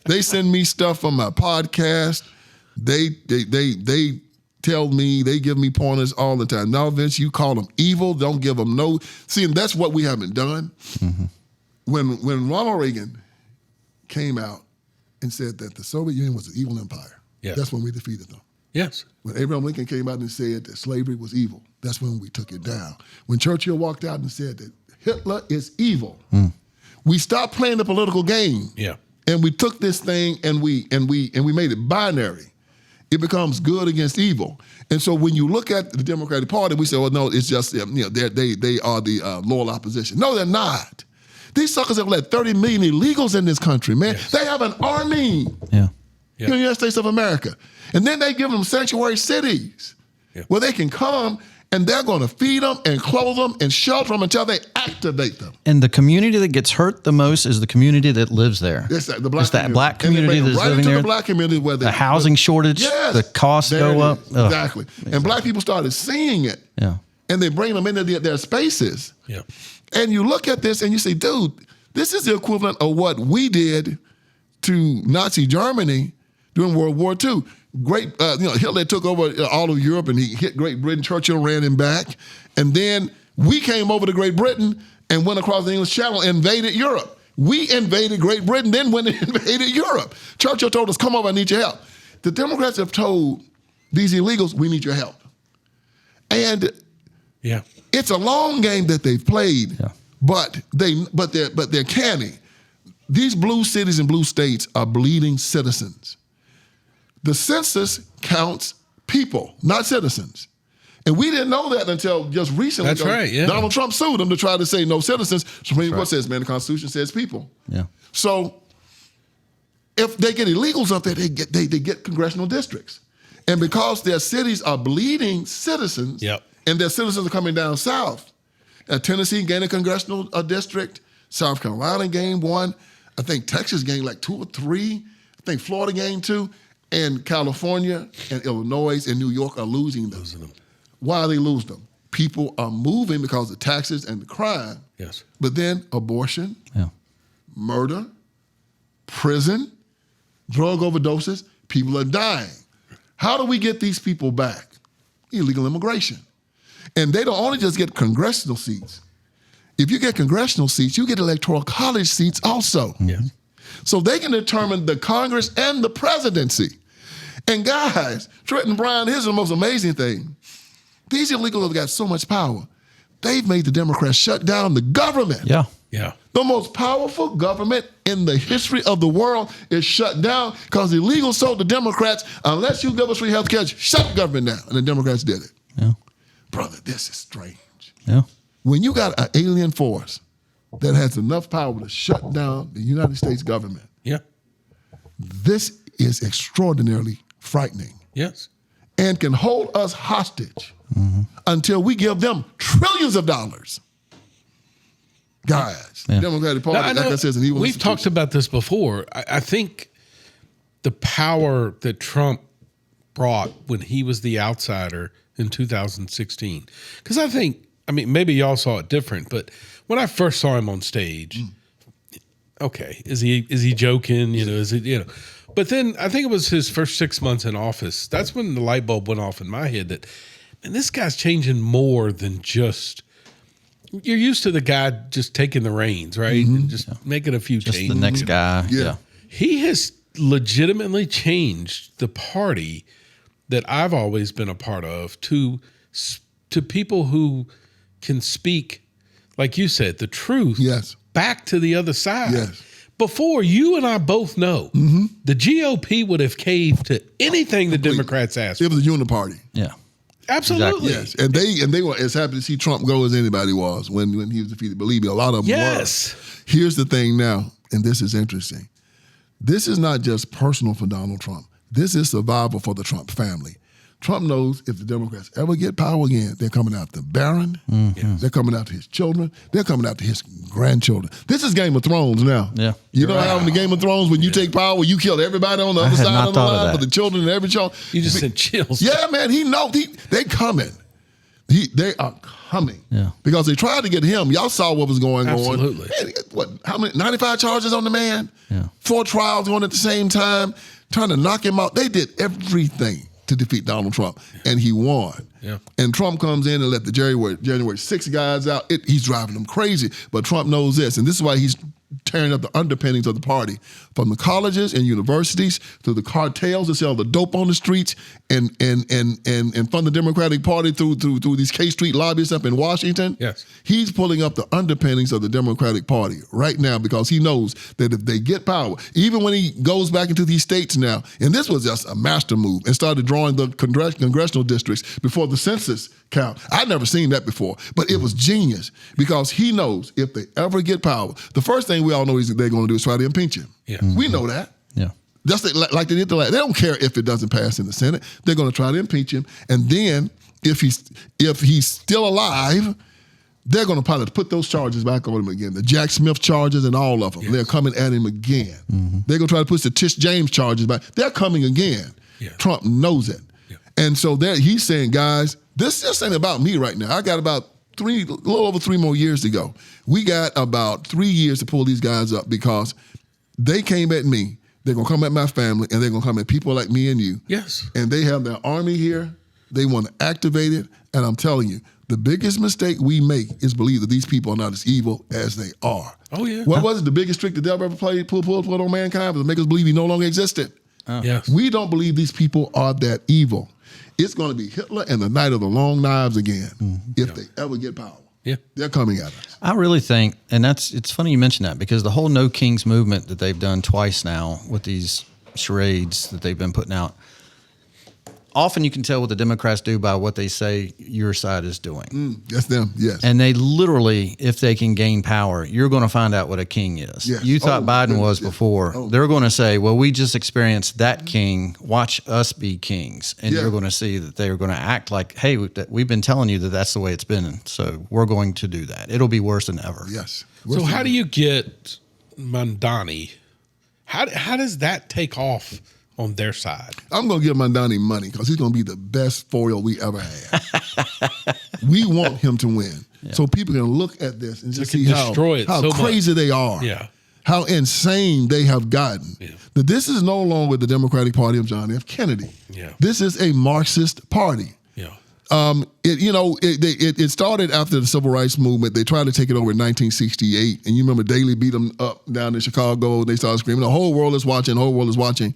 They send me stuff from my podcast. They tell me, they give me pointers all the time. Now, Vince, you call them evil. Don't give them no. See, and that's what we haven't done. When Ronald Reagan came out and said that the Soviet Union was an evil empire, that's when we defeated them. Yes. When Abraham Lincoln came out and said that slavery was evil, that's when we took it down. When Churchill walked out and said that Hitler is evil, we stopped playing the political game. Yeah. And we took this thing and we made it binary. It becomes good against evil. And so when you look at the Democratic Party, we say, well, no, it's just, they are the loyal opposition. No, they're not. These suckers have let 30 million illegals in this country, man. Yes. They have an army here in the United States of America. And then they give them sanctuary cities where they can come and they're going to feed them and clothe them and shelter them until they activate them. And the community that gets hurt the most is the community that lives there. It's that black community that's living there. The black community where the housing shortage, the costs go up. Exactly. And black people started seeing it. Yeah. And they bring them into their spaces. Yeah. And you look at this and you say, dude, this is the equivalent of what we did to Nazi Germany during World War II. Hitler took over all of Europe and he hit Great Britain. Churchill ran him back. And then we came over to Great Britain and went across the English Channel and invaded Europe. We invaded Great Britain, then went and invaded Europe. Churchill told us, come over, I need your help. The Democrats have told these illegals, we need your help. And it's a long game that they've played, but they're canny. These blue cities and blue states are bleeding citizens. The census counts people, not citizens. And we didn't know that until just recently. That's right, Donald Trump sued them to try to say no citizens. Supreme Court says, man, the Constitution says people. Yeah. So if they get illegals up there, they get congressional districts. And because their cities are bleeding citizens, and their citizens are coming down south, Tennessee gained a congressional district, South Carolina gained one, I think Texas gained like 2 or 3, I think Florida gained 2, and California and Illinois and New York are losing them. Why do they lose them? People are moving because of taxes and the crime. Yes. But then abortion, Yeah. murder, prison, drug overdoses, people are dying. How do we get these people back? Illegal immigration. And they don't only just get congressional seats. If you get congressional seats, you get electoral college seats also. Yes. So they can determine the Congress and the presidency. And guys, Trenton Bryan, here's the most amazing thing. These illegals have got so much power. They've made the Democrats shut down the government. Yeah. Yeah. The most powerful government in the history of the world is shut down because the illegals told the Democrats, unless you give us free health care, shut the government down. And the Democrats did it. Yeah. Brother, this is strange. Yeah. When you got an alien force that has enough power to shut down the United States government, Yeah. this is extraordinarily frightening Yes. and can hold us hostage until we give them trillions of dollars. Guys, Yeah. the Democratic Party, Now, I like know I said, is an evil we've institution. talked about this before. I think the power that Trump brought when he was the outsider in 2016, because I mean, maybe y'all saw it different, but when I first saw him on stage, okay, is he joking? Is it, but then I think it was his first 6 months in office. That's when the light bulb went off in my head that, man, this guy's changing more than just. You're used to the guy just taking the reins, right? And just making a few Just changes. the next guy. Yeah. He has legitimately changed the party that I've always been a part of to people who can speak, like you said, the truth Yes. back to the other side. Yes. Before, you and I both know the GOP would have caved to anything the Democrats asked. It was a uniparty. Yeah. Absolutely. Yes, and they were as happy to see Trump go as anybody was when he was defeated. Believe me, a lot of them Yes. were. Here's the thing now, and this is interesting. This is not just personal for Donald Trump. This is survival for the Trump family. Trump knows if the Democrats ever get power again, they're coming after Barron. They're coming after his children. They're coming after his grandchildren. This is Game of Thrones now. Yeah. You know how in the Game of Thrones, when you take power, you kill everybody on the other had side not of the thought of line that. for the children and every child. You just sent chills. Yeah, man, he knows. They coming. They are coming. Yeah. Because they tried to get him. Y'all saw what was going Absolutely. on. Man, what? How many? 95 charges on the man. Yeah. 4 trials going at the same time, trying to knock him out. They did everything to defeat Donald Trump, and he won. Yeah. And Trump comes in and let the January 6 guys out. He's driving them crazy. But Trump knows this, and this is why he's tearing up the underpinnings of the party, from the colleges and universities to the cartels that sell the dope on the streets and fund the Democratic Party through these K Street lobbyists up in Washington. Yes. He's pulling up the underpinnings of the Democratic Party right now because he knows that if they get power, even when he goes back into these states now, and this was just a master move, and started drawing the congressional districts before the census count. I'd never seen that before, but it was genius because he knows if they ever get power, the first thing we all know is that they're going to do is try to impeach him. Yeah. We know that. Yeah. Just like they did the last. They don't care if it doesn't pass in the Senate. They're going to try to impeach him, and then if he's still alive, they're going to probably put those charges back on him again. The Jack Smith charges and all of them. Yes. They're coming at him again. They're going to try to put the Tish James charges back. They're coming again. Yeah. Trump knows it. Yeah. And so he's saying, guys, this ain't about me right now. I got about a little over 3 more years to go. We got about 3 years to pull these guys up because they came at me. They're going to come at my family, and they're going to come at people like me and you. Yes. And they have their army here. They want to activate it. And I'm telling you, the biggest mistake we make is believe that these people are not as evil as they are. Oh, yeah. What was it? The biggest trick the devil ever pulled on mankind was to make us believe he no longer existed. Yes. We don't believe these people are that evil. It's going to be Hitler and the night of the long knives again if they ever get power. Yeah. They're coming at us. I really think, and it's funny you mention that because the whole No Kings movement that they've done twice now with these charades that they've been putting out, often you can tell what the Democrats do by what they say your side is doing. That's them, yes. And they literally, if they can gain power, you're going to find out what a king is. Yes. You thought Oh, Biden goodness, was yes. before. Oh. They're going to say, well, we just experienced that king. Watch us be kings. And Yeah. you're going to see that they're going to act like, hey, we've been telling you that that's the way it's been. So we're going to do that. It'll be worse than ever. Yes. So how do you get Mandani? How does that take off on their side. I'm going to give Mondani money because he's going to be the best foil we ever had. We want him to win. Yeah. So people can look at this and just see how crazy they are. Yeah. How insane they have gotten. Yeah. That this is no longer the Democratic Party of John F. Kennedy. Yeah. This is a Marxist party. Yeah. It started after the Civil Rights Movement. They tried to take it over in 1968. And you remember Daley beat them up down in Chicago. They started screaming, the whole world is watching, the whole world is watching.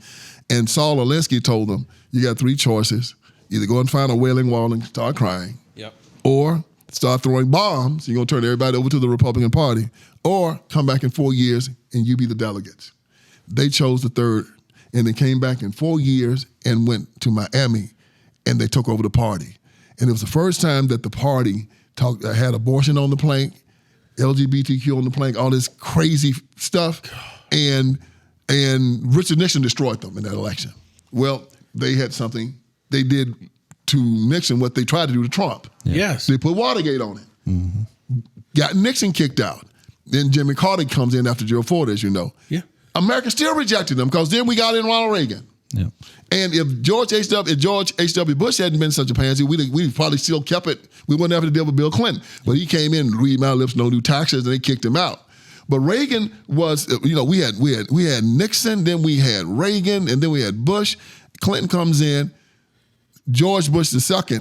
And Saul Alinsky told them, you got three choices. Either go and find a Wailing Wall and start crying. Yep. Or start throwing bombs. You're going to turn everybody over to the Republican Party. Or come back in 4 years and you be the delegates. They chose the third. And they came back in 4 years and went to Miami. And they took over the party. And it was the first time that the party had abortion on the plank, LGBTQ on the plank, all this crazy stuff. And Richard Nixon destroyed them in that election. Well, they had something they did to Nixon what they tried to do to Trump. Yeah. Yes. They put Watergate on it. Mm-hmm. Got Nixon kicked out. Then Jimmy Carter comes in after Gerald Ford, as you know. Yeah. America still rejected them because then we got in Ronald Reagan. Yeah. And if George H.W. Bush hadn't been such a pansy, we'd probably still kept it. We wouldn't have to deal with Bill Clinton. But he came in, read my lips, no new taxes, and they kicked him out. But Reagan was, we had Nixon, then we had Reagan, and then we had Bush. Clinton comes in, George Bush II,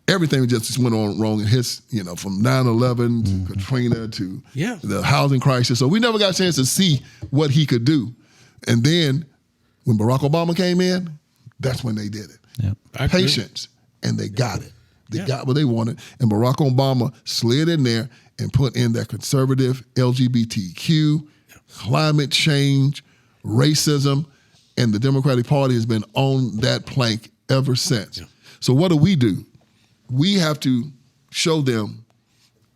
everything just went on wrong in his, from 9/11 to Katrina to the housing crisis. So we never got a chance to see what he could do. And then when Barack Obama came in, that's when they did it. Yep. Patience, and they got it. They got what they wanted. And Barack Obama slid in there and put in that conservative LGBTQ, climate change, racism, and the Democratic Party has been on that plank ever since. Yeah. So what do? We have to show them,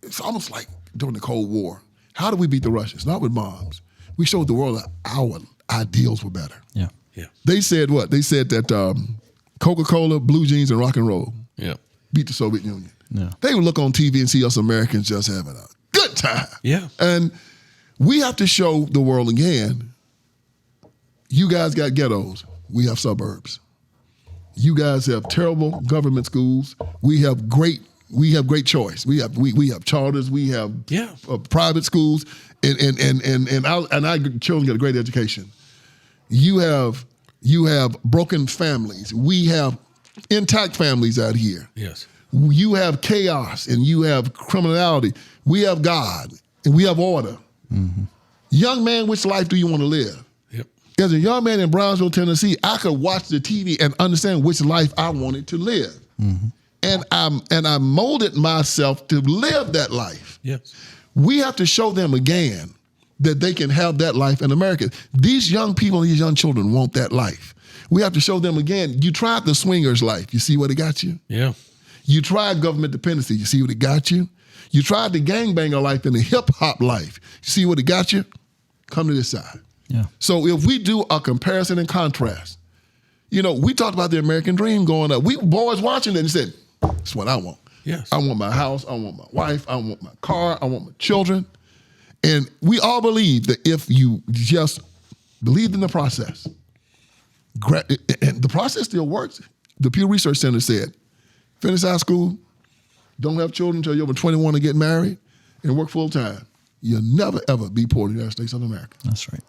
it's almost like during the Cold War. How do we beat the Russians? Not with bombs. We showed the world that our ideals were better. Yeah. Yeah. They said what? They said that Coca-Cola, blue jeans, and rock and roll beat the Soviet Union. Yeah. They would look on TV and see us Americans just having a good time. Yeah. And we have to show the world again, you guys got ghettos. We have suburbs. You guys have terrible government schools. We have great choice. We have charters. We have private schools, and our children get a great education. You have broken families. We have intact families out here. Yes. You have chaos and you have criminality. We have God and we have order. Mm-hmm. Young man, which life do you want to live? Yep. As a young man in Brownsville, Tennessee, I could watch the TV and understand which life I wanted to live. Mm-hmm. And I molded myself to live that life. Yes. We have to show them again that they can have that life in America. These young people, these young children want that life. We have to show them again, you tried the swingers life. You see what it got you? Yeah. You tried government dependency. You see what it got you? You tried the gangbanger life and the hip-hop life. You see what it got you? Come to this side. Yeah. So if we do a comparison and contrast, we talked about the American dream going up. We boys watching it and said, that's what I want. Yes. I want my house. I want my wife. I want my car. I want my children. And we all believe that if you just believed in the process, and the process still works. The Pew Research Center said, finish high school, don't have children until you're over 21 and get married, and work full time. You'll never, ever be poor in the United States of America. That's right.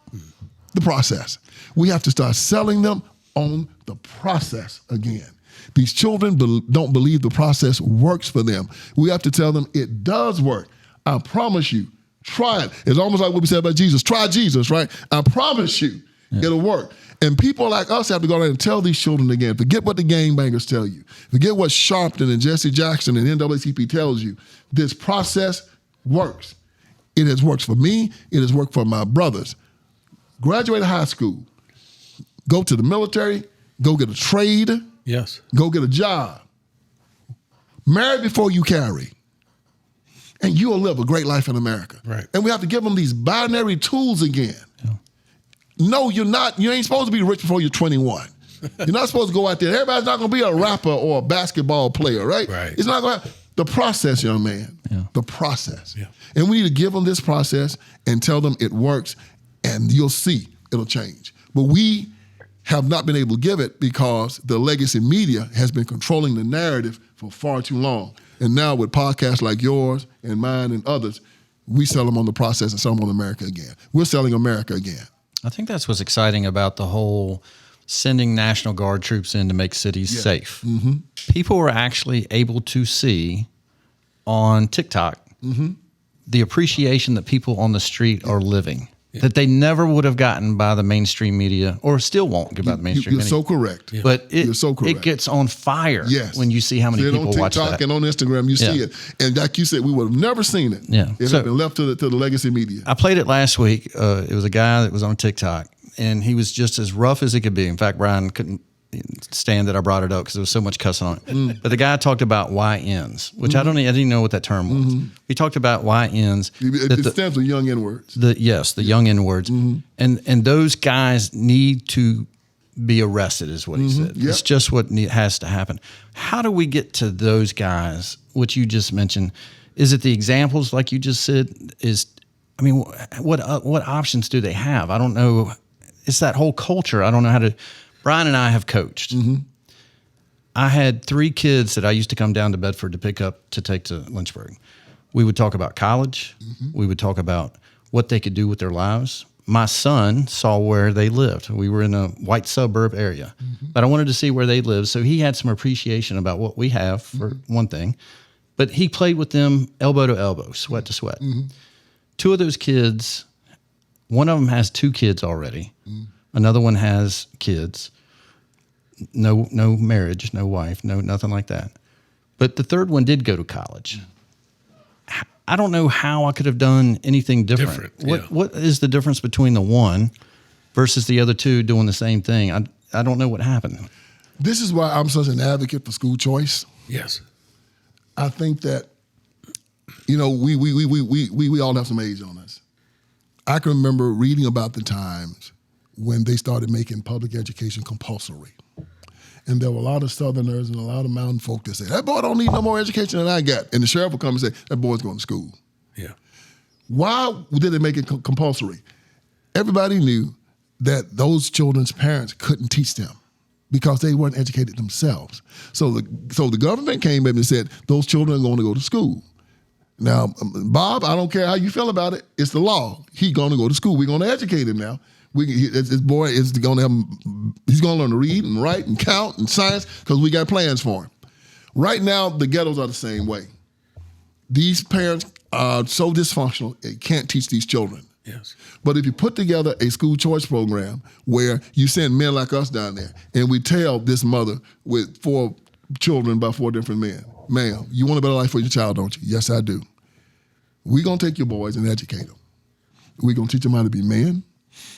The process. We have to start selling them on the process again. These children don't believe the process works for them. We have to tell them it does work. I promise you. Try it. It's almost like what we said about Jesus. Try Jesus, right? I promise you it'll work. And people like us have to go around and tell these children again, forget what the gangbangers tell you. Forget what Sharpton and Jesse Jackson and NAACP tells you. This process works. It has worked for me. It has worked for my brothers. Graduate high school. Go to the military. Go get a trade. Yes. Go get a job. Marry before you carry. And you'll live a great life in America. Right. And we have to give them these binary tools again. Yeah. No, you're not. You ain't supposed to be rich before you're 21. You're not supposed to go out there. Everybody's not going to be a rapper or a basketball player, right? Right. It's not going to the process, young man. Yeah. The process. Yeah. And we need to give them this process and tell them it works, and you'll see it'll change. But we have not been able to give it because the legacy media has been controlling the narrative for far too long. And now with podcasts like yours and mine and others, we sell them on the process and sell them on America again. We're selling America again. I think that's what's exciting about the whole sending National Guard troops in to make cities safe. Mm-hmm. People were actually able to see on TikTok the appreciation that people on the street are living. That they never would have gotten by the mainstream media, or still won't get by the mainstream media. You're so correct. Yeah. But you're so correct. It gets on fire when you see how many people watch that. On TikTok and on Instagram, you see it. And like you said, we would have never seen it. Yeah. It had been left to the legacy media. I played it last week. It was a guy that was on TikTok, and he was just as rough as he could be. In fact, Brian couldn't stand that I brought it up because there was so much cussing on it. But the guy talked about YNs, which I didn't even know what that term was. He talked about YNs. It stands for young N-words. The young N-words. And those guys need to be arrested is what he said. Yep. It's just what has to happen. How do we get to those guys, which you just mentioned? Is it the examples like you just said? What options do they have? I don't know. It's that whole culture. I don't know how to... Brian and I have coached. I had 3 kids that I used to come down to Bedford to pick up to take to Lynchburg. We would talk about college. We would talk about what they could do with their lives. My son saw where they lived. We were in a white suburb area, but I wanted to see where they lived. So he had some appreciation about what we have, for one thing. But he played with them elbow to elbow, sweat to sweat. 2 of those kids, one of them has 2 kids already. Another one has kids, no marriage, no wife, nothing like that. But the third one did go to college. I don't know how I could have done anything different. What is the difference between the one versus the other 2 doing the same thing? I don't know what happened. This is why I'm such an advocate for school choice. Yes. I think that, we all have some age on us. I can remember reading about the times when they started making public education compulsory. And there were a lot of Southerners and a lot of mountain folk that said, that boy don't need no more education than I got. And the sheriff would come and say, that boy's going to school. Yeah. Why did they make it compulsory? Everybody knew that those children's parents couldn't teach them because they weren't educated themselves. So the government came in and said, those children are going to go to school. Now, Bob, I don't care how you feel about it. It's the law. He's going to go to school. We're going to educate him now. This boy is going to he's going to learn to read and write and count and science because we got plans for him. Right now, the ghettos are the same way. These parents are so dysfunctional, they can't teach these children. Yes. But if you put together a school choice program where you send men like us down there and we tell this mother with 4 children by 4 different men, ma'am, you want a better life for your child, don't you? Yes, I do. We're going to take your boys and educate them. We're going to teach them how to be men.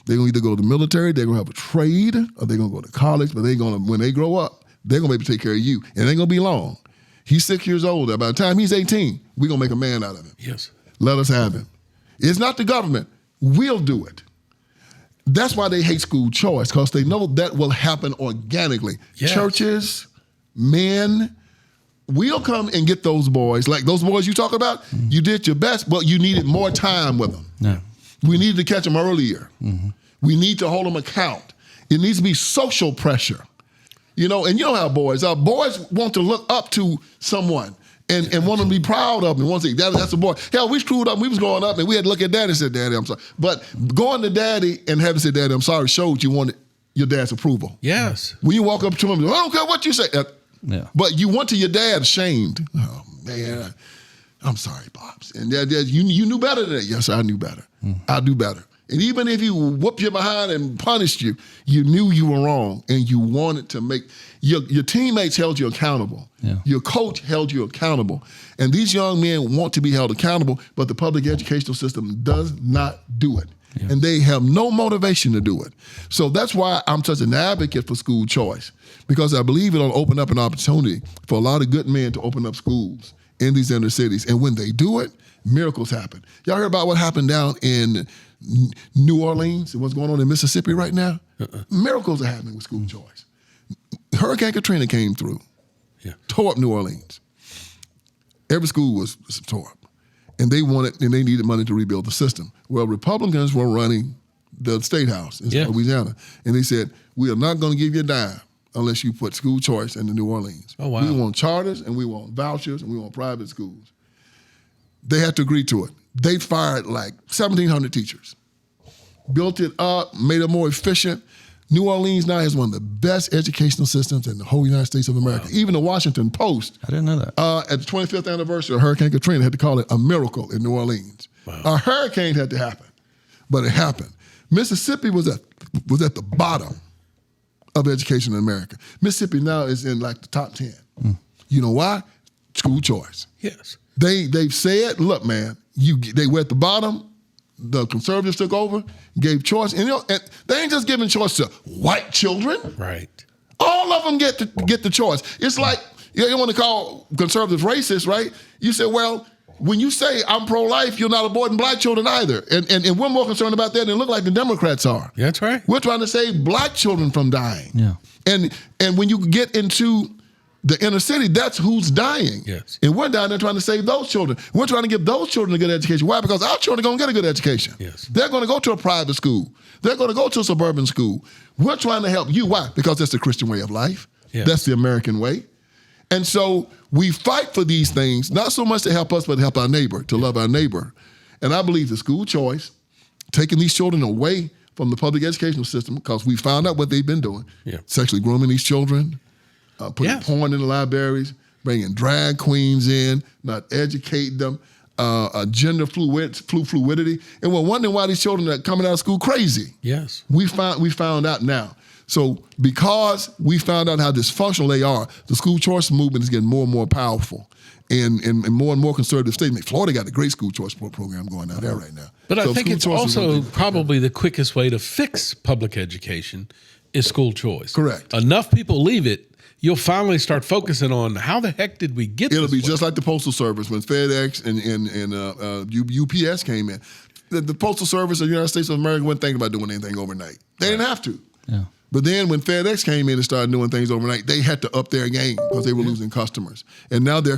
They're going to either go to the military, they're going to have a trade, or they're going to go to college, but when they grow up, they're going to be able to take care of you. And it ain't going to be long. He's 6 years old. By the time he's 18, we're going to make a man out of him. Yes. Let us have him. It's not the government. We'll do it. That's why they hate school choice, because they know that will happen organically. Yes. Churches, men, we'll come and get those boys. Like those boys you talk about, you did your best, but you needed more time with them. No. We needed to catch them earlier. We need to hold them account. It needs to be social pressure. And you know how boys are. Boys want to look up to someone and want to be proud of them. Want to say, that's a boy. Hell, we screwed up. We was growing up and we had to look at daddy and say, Daddy, I'm sorry. But going to daddy and having to say, Daddy, I'm sorry, showed you wanted your dad's approval. Yes. When you walk up to him, I don't care what you say. But you went to your dad ashamed. Oh, man, I'm sorry, Pops. And Dad, you knew better than that. Yes, I knew better. I'll do better. And even if he whooped you behind and punished you, you knew you were wrong and you wanted to make, your teammates held you accountable. Yeah. Your coach held you accountable. And these young men want to be held accountable, but the public educational system does not do it. Yeah. And they have no motivation to do it. So that's why I'm such an advocate for school choice, because I believe it'll open up an opportunity for a lot of good men to open up schools in these inner cities. And when they do it, miracles happen. Y'all heard about what happened down in New Orleans and what's going on in Mississippi right now? Miracles are happening with school choice. Hurricane Katrina came through, tore up New Orleans. Every school was tore up. And they needed money to rebuild the system. Well, Republicans were running the State House in Yeah. Louisiana, and they said, we are not going to give you a dime unless you put school choice in the New Orleans. Oh, wow. We want charters, and we want vouchers, and we want private schools. They had to agree to it. They fired like 1,700 teachers, built it up, made it more efficient. New Orleans now has one of the best educational systems in the whole United States of America. Wow. Even the Washington Post, I didn't know that. at the 25th anniversary of Hurricane Katrina, had to call it a miracle in New Orleans. Wow. A hurricane had to happen, but it happened. Mississippi was at the bottom of education in America. Mississippi now is in like the top 10. You know why? School choice. Yes. They've said, look, man, they were at the bottom. The conservatives took over, gave choice, and and they ain't just giving choice to white children. Right. All of them get the choice. It's like you want to call conservatives racist, right? You say, well, when you say I'm pro-life, you're not aborting black children either, and we're more concerned about that than it look like the Democrats are. That's right. We're trying to save black children from dying. Yeah. And when you get into the inner city, that's who's dying. Yes. And we're down there trying to save those children. We're trying to give those children a good education. Why? Because our children are going to get a good education. Yes. They're going to go to a private school. They're going to go to a suburban school. We're trying to help you. Why? Because that's the Christian way of life. Yes. That's the American way. And so we fight for these things, not so much to help us, but to help our neighbor, to love our neighbor. And I believe the school choice, taking these children away from the public educational system, because we found out what they've been doing, sexually grooming these children, putting porn in the libraries, bringing drag queens in, not educating them, gender fluidity. And we're wondering why these children are coming out of school crazy. Yes. We found out now. So because we found out how dysfunctional they are, the school choice movement is getting more and more powerful. And more and more conservative states. Florida got a great school choice program going out there right now. But I So think school it's choice is also one thing. probably the quickest way to fix public education is school choice. Correct. Enough people leave it, you'll finally start focusing on how the heck did we get It'll this be way? just like the Postal Service when FedEx and UPS came in. The Postal Service of the United States of America wasn't thinking about doing anything overnight. They didn't have to. Yeah. But then when FedEx came in and started doing things overnight, they had to up their game because they were losing customers. And now they're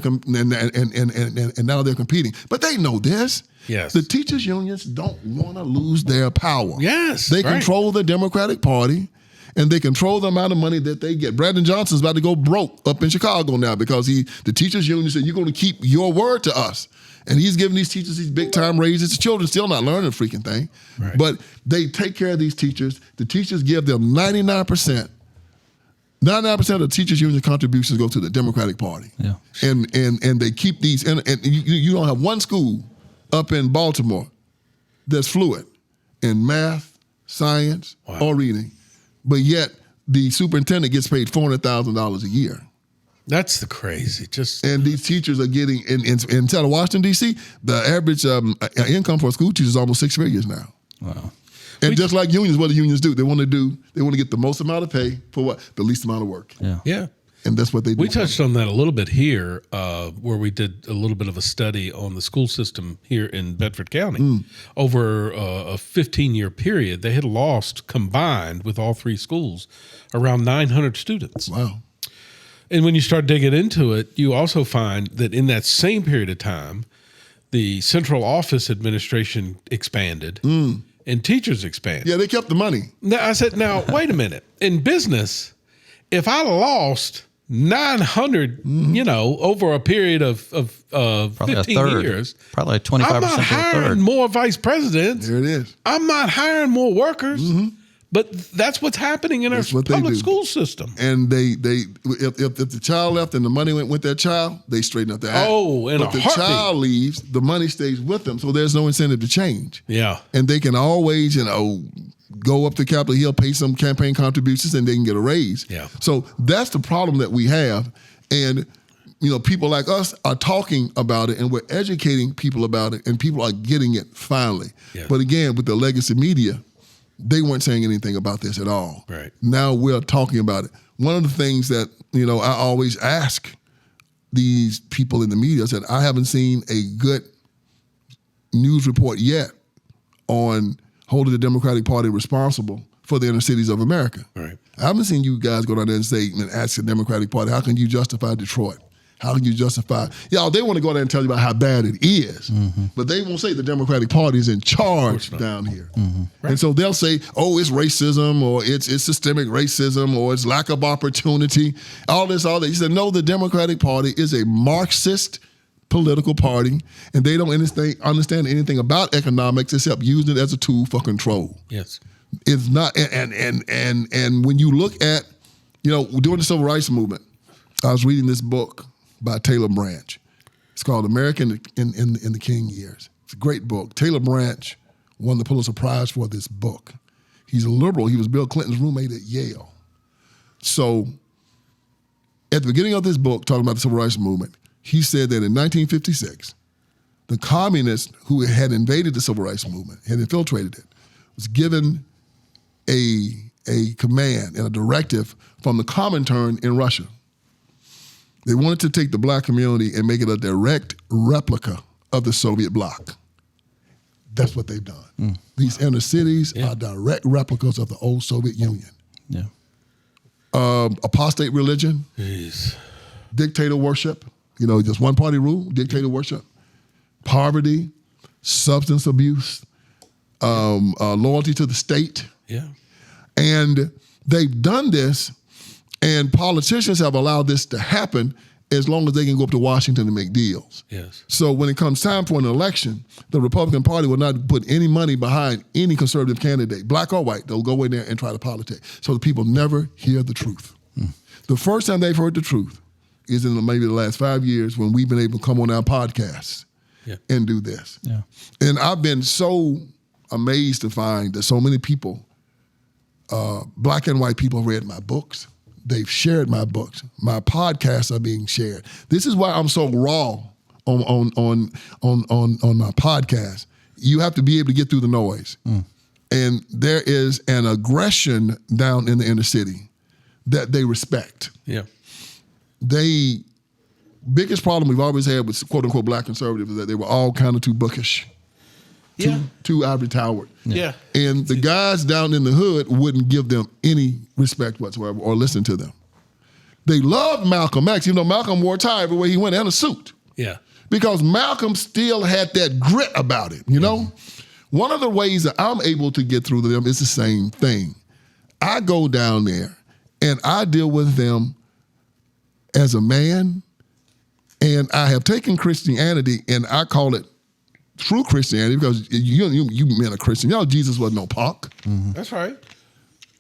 now they're competing. But they know this. Yes. The teachers unions don't want to lose their power. Yes, They right. control the Democratic Party. And they control the amount of money that they get. Brandon Johnson's about to go broke up in Chicago now because the teachers union said, you're going to keep your word to us. And he's giving these teachers these big time raises. The children still not learning the freaking thing. Right. But they take care of these teachers. The teachers give them 99%. 99% of the teachers union contributions go to the Democratic Party. Yeah. And they keep these, and you don't have one school up in Baltimore that's fluent in math, science, or reading. But yet the superintendent gets paid $400,000 a year. That's the crazy. And these teachers are getting, inside of Washington, D.C., the average income for a school teacher is almost 6 figures now. Wow. And just like unions, what do unions do? They want to get the most amount of pay for what? The least amount of work. Yeah. Yeah. And that's what they do. We touched on that a little bit here, where we did a little bit of a study on the school system here in Bedford County. Over a 15-year period, they had lost, combined with all three schools, around 900 students. Wow. And when you start digging into it, you also find that in that same period of time, the central office administration expanded and teachers expanded. Yeah, they kept the money. Now, I said, now, wait a minute. In business, if I lost 900, over a period of 15 years, probably 25% I'm not of a hiring third. more vice presidents. There it is. I'm not hiring more workers. But that's what's happening in our public school system. And if the child left and the money went with that child, they straighten up the act. Oh, in but a the heartbeat. child leaves, the money stays with them, so there's no incentive to change. Yeah. And they can always, go up to Capitol Hill, pay some campaign contributions, and they can get a raise. Yeah. So that's the problem that we have. And people like us are talking about it, and we're educating people about it, and people are getting it finally. Yeah. But again, with the legacy media, they weren't saying anything about this at all. Right. Now we're talking about it. One of the things that, I always ask these people in the media, I said, I haven't seen a good news report yet on holding the Democratic Party responsible for the inner cities of America. Right. I haven't seen you guys go down there and ask the Democratic Party, how can you justify Detroit? How can you justify? Y'all, they want to go there and tell you about how bad it is, but they won't say the Democratic Party is in charge down here. Right. And so they'll say, oh, it's racism, or it's systemic racism, or it's lack of opportunity, all this. He said, no, the Democratic Party is a Marxist political party, and they don't understand anything about economics except using it as a tool for control. Yes. It's not, and when you look at, during the Civil Rights Movement, I was reading this book by Taylor Branch. It's called America in the King Years. It's a great book. Taylor Branch won the Pulitzer Prize for this book. He's a liberal. He was Bill Clinton's roommate at Yale. So at the beginning of this book, talking about the Civil Rights Movement, he said that in 1956, the communists who had invaded the Civil Rights Movement, had infiltrated it, was given a command and a directive from the Comintern in Russia. They wanted to take the black community and make it a direct replica of the Soviet bloc. That's what they've done. These inner cities are direct replicas of the old Soviet Union. Yeah. Apostate religion, dictator worship, just one party rule, dictator worship, poverty, substance abuse, loyalty to the state. Yeah. And they've done this, and politicians have allowed this to happen as long as they can go up to Washington and make deals. Yes. So when it comes time for an election, the Republican Party will not put any money behind any conservative candidate, black or white. They'll go in there and try to politic. So the people never hear the truth. The first time they've heard the truth is in maybe the last 5 years when we've been able to come on our podcasts and do this. Yeah. And I've been so amazed to find that so many people, black and white people, have read my books. They've shared my books. My podcasts are being shared. This is why I'm so raw on my podcast. You have to be able to get through the noise. And there is an aggression down in the inner city that they respect. Yeah. Biggest problem we've always had with quote unquote black conservatives is that they were all kind of too bookish. Too ivory towered. Yeah. And the guys down in the hood wouldn't give them any respect whatsoever or listen to them. They loved Malcolm X, even though Malcolm wore a tie everywhere he went and a suit. Yeah. Because Malcolm still had that grit about it, One of the ways that I'm able to get through to them is the same thing. I go down there and I deal with them as a man, and I have taken Christianity and I call it true Christianity because you men are Christian. Y'all, Jesus wasn't no punk. That's right.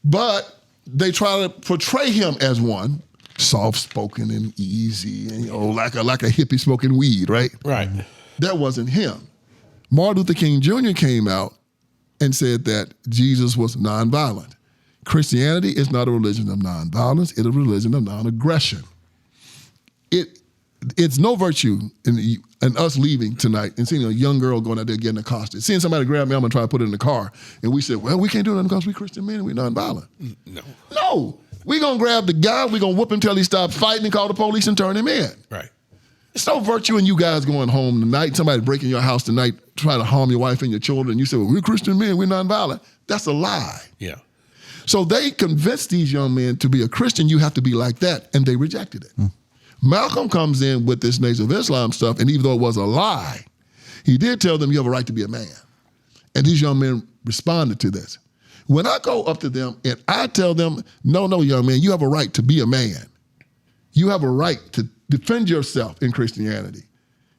But they try to portray him as one, soft-spoken and easy, and like a hippie smoking weed, right? Right. That wasn't him. Martin Luther King Jr. came out and said that Jesus was nonviolent. Christianity is not a religion of nonviolence, it's a religion of non-aggression. It's no virtue in us leaving tonight and seeing a young girl going out there getting accosted. Seeing somebody grab me, I'm going to try to put it in the car. And we said, well, we can't do nothing because we're Christian men and we're nonviolent. No. We're going to grab the guy, we're going to whoop him until he stops fighting and call the police and turn him in. Right. It's no virtue in you guys going home tonight, somebody breaking your house tonight, trying to harm your wife and your children. And you say, well, we're Christian men, we're nonviolent. That's a lie. Yeah. So they convinced these young men to be a Christian, you have to be like that, and they rejected it. Malcolm comes in with this Nation of Islam stuff, and even though it was a lie, he did tell them you have a right to be a man. And these young men responded to this. When I go up to them and I tell them, no, young man, you have a right to be a man. You have a right to defend yourself in Christianity.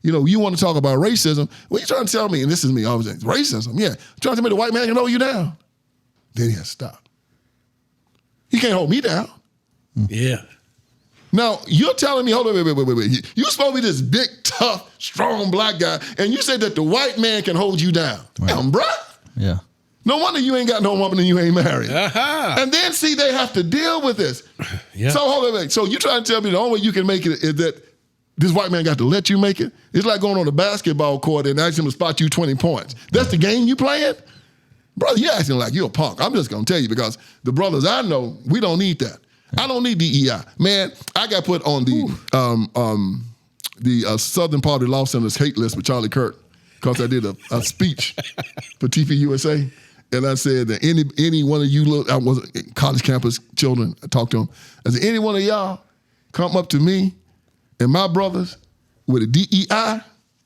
You want to talk about racism. What are you trying to tell me? And this is me always saying, racism, yeah. Trying to tell me the white man can hold you down. Then he has to stop. He can't hold me down. Yeah. Now, you're telling me, hold on, wait. You're supposed to be this big, tough, strong black guy, and you say that the white man can hold you down. Right. Bruh. Yeah. No wonder you ain't got no woman and you ain't married. Uh-huh. And then, see, they have to deal with this. Yeah. So, hold on, wait. So you trying to tell me the only way you can make it is that this white man got to let you make it? It's like going on a basketball court and asking him to spot you 20 points. That's the game you playing? Brother, you're acting like you're a punk. I'm just going to tell you because the brothers I know, we don't need that. I don't need DEI. Man, I got put on the Southern Poverty Law Center's hate list with Charlie Kirk because I did a speech for TV USA. And I said that any one of you, I was college campus children, I talked to them. I said, any one of y'all come up to me and my brothers with a DEI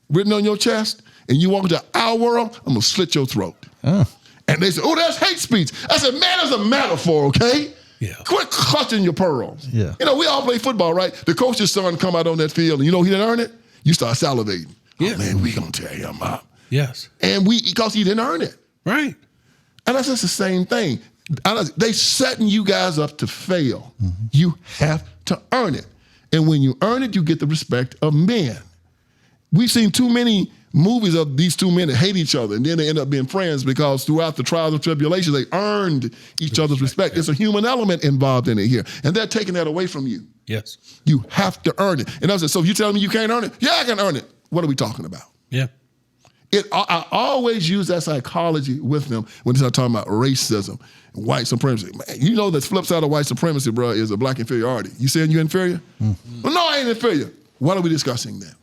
written on your chest, and you walk into our world, I'm gonna slit your throat. Oh. And they said, oh, that's hate speech. I said, man, that's a metaphor, okay? Yeah. Quit clutching your pearls. Yeah. You know, we all play football, right? The coach's son come out on that field, and you know he didn't earn it? You start salivating. Yeah. Oh, man, we gonna tear him up. Yes. And because he didn't earn it. Right. And that's just the same thing. They setting you guys up to fail. Mm-hmm. You have to earn it. And when you earn it, you get the respect of men. We've seen too many movies of these two men that hate each other, and then they end up being friends because throughout the trials and tribulations, they earned each other's respect. There's a human element involved in it here, and they're taking that away from you. Yes. You have to earn it. And I said, so if you telling me you can't earn it? Yeah, I can earn it. What are we talking about? Yeah. I always use that psychology with them when they start talking about racism and white supremacy. Man, you know the flip side of white supremacy, bro, is a black inferiority. You saying you're inferior? Mm-hmm. Well, no, I ain't inferior. What are we discussing then?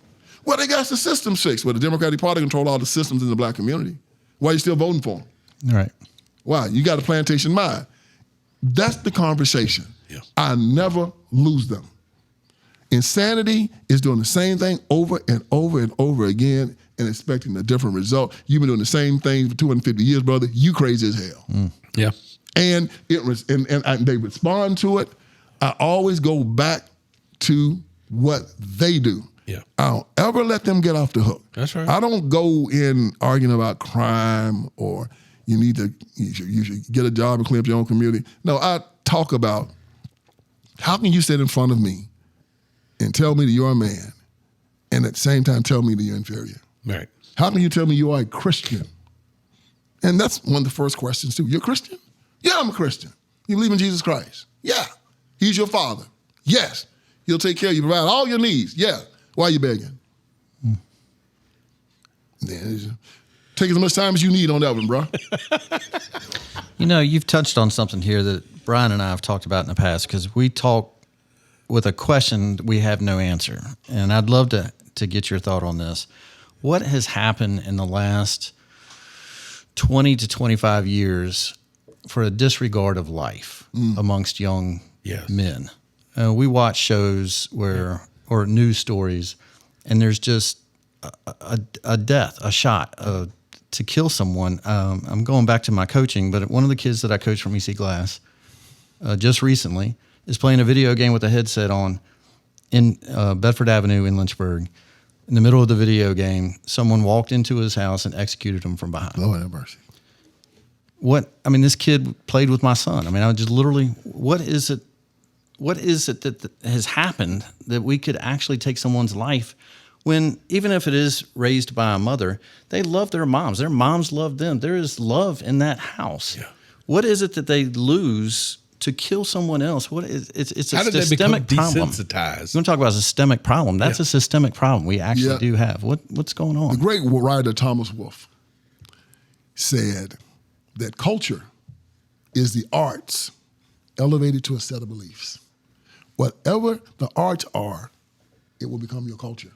Well, they got the system fixed. Well, the Democratic Party control all the systems in the black community. Why are you still voting for them? Right. Why? You got a plantation mind. That's the conversation. Yeah. I never lose them. Insanity is doing the same thing over and over and over again and expecting a different result. You've been doing the same thing for 250 years, brother. You crazy as hell. Mm. Yeah. And they respond to it. I always go back to what they do. Yeah. I don't ever let them get off the hook. That's right. I don't go in arguing about crime or you should get a job and clean up your own community. No, I talk about how can you sit in front of me and tell me that you're a man and at the same time tell me that you're inferior? Right. How can you tell me you are a Christian? And that's one of the first questions too. You're a Christian? Yeah, I'm a Christian. You believe in Jesus Christ? Yeah. He's your father? Yes. He'll take care of you, provide all your needs? Yeah. Why are you begging? Take as much time as you need on that one, bro. You know, you've touched on something here that Brian and I have talked about in the past because we talk with a question we have no answer. And I'd love to get your thought on this. What has happened in the last 20 to 25 years for a disregard of life amongst young men? We watch shows or news stories, and there's just a death, a shot to kill someone. I'm going back to my coaching, but one of the kids that I coached from EC Glass just recently is playing a video game with a headset on in Bedford Avenue in Lynchburg. In the middle of the video game, someone walked into his house and executed him from behind. Lord have mercy. This kid played with my son. I mean, I was just literally, what is it that has happened that we could actually take someone's life when, even if it is raised by a mother, they love their moms. Their moms love them. There is love in that house. Yeah. What is it that they lose to kill someone else? It's a systemic problem. Desensitized? We're going to talk about a systemic problem. That's a systemic problem we actually do have. What's going on? The great writer Thomas Wolfe said that culture is the arts elevated to a set of beliefs. Whatever the arts are, it will become your culture.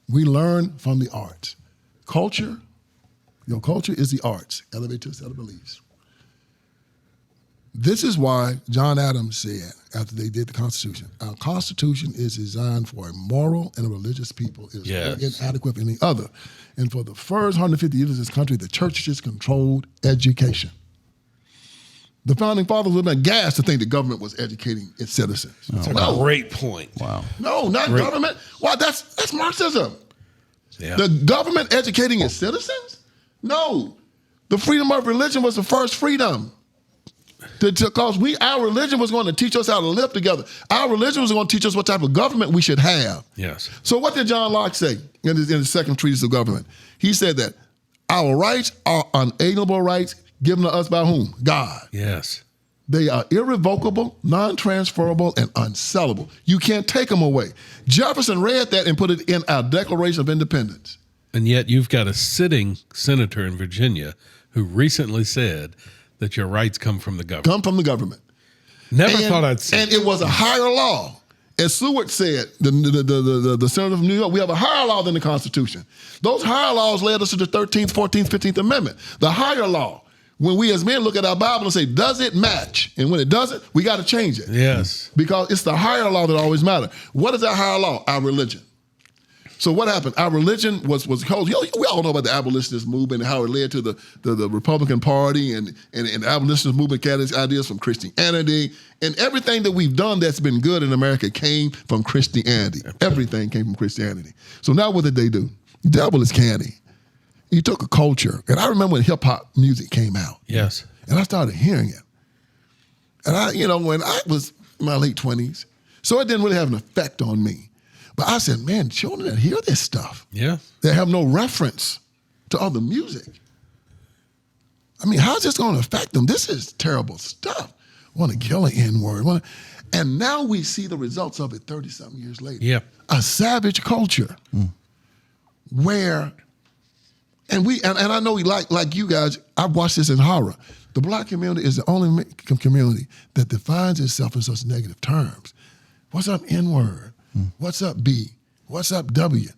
We learn from the arts. Your culture is the arts, elevated to a set of beliefs. This is why John Adams said, after they did the Constitution, our Constitution is designed for a moral and a religious people. It is inadequate for any other. And for the first 150 years of this country, the churches controlled education. The founding fathers would have been aghast to think the government was educating its citizens. That's a great point. Wow. No, not government. Why? That's Marxism. Yeah. The government educating its citizens? No. The freedom of religion was the first freedom. Because our religion was going to teach us how to live together. Our religion was going to teach us what type of government we should have. Yes. So what did John Locke say in the second treatise of government? He said that our rights are unalienable rights given to us by whom? God. Yes. They are irrevocable, non-transferable, and unsellable. You can't take them away. Jefferson read that and put it in our Declaration of Independence. And yet you've got a sitting senator in Virginia who recently said that your rights come from the government. Come from the government. Never thought I'd say And it was a higher law. As Seward said, the senator from New York, we have a higher law than the Constitution. Those higher laws led us to the 13th, 14th, 15th Amendment. The higher law. when we as men look at our Bible and say, does it match? And when it doesn't, we got to change it. Yes. Because it's the higher law that always matters. What is our higher law? Our religion. So what happened? Our religion was called, we all know about the abolitionist movement and how it led to the Republican Party and the abolitionist movement got its ideas from Christianity. And everything that we've done that's been good in America came from Christianity. Everything came from Christianity. So now what did they do? The devil is canny. He took a culture. And I remember when hip-hop music came out. Yes. And I started hearing it. And when I was in my late 20s, so it didn't really have an effect on me. But I said, man, children that hear this stuff, they have no reference to other music. I mean, how's this going to affect them? This is terrible stuff. Want to kill an N-word. And now we see the results of it 30-something years later. Yeah. A savage culture where, and I know like you guys, I've watched this in horror. The black community is the only community that defines itself in such negative terms. What's up, N-word? What's up, B? What's up, W?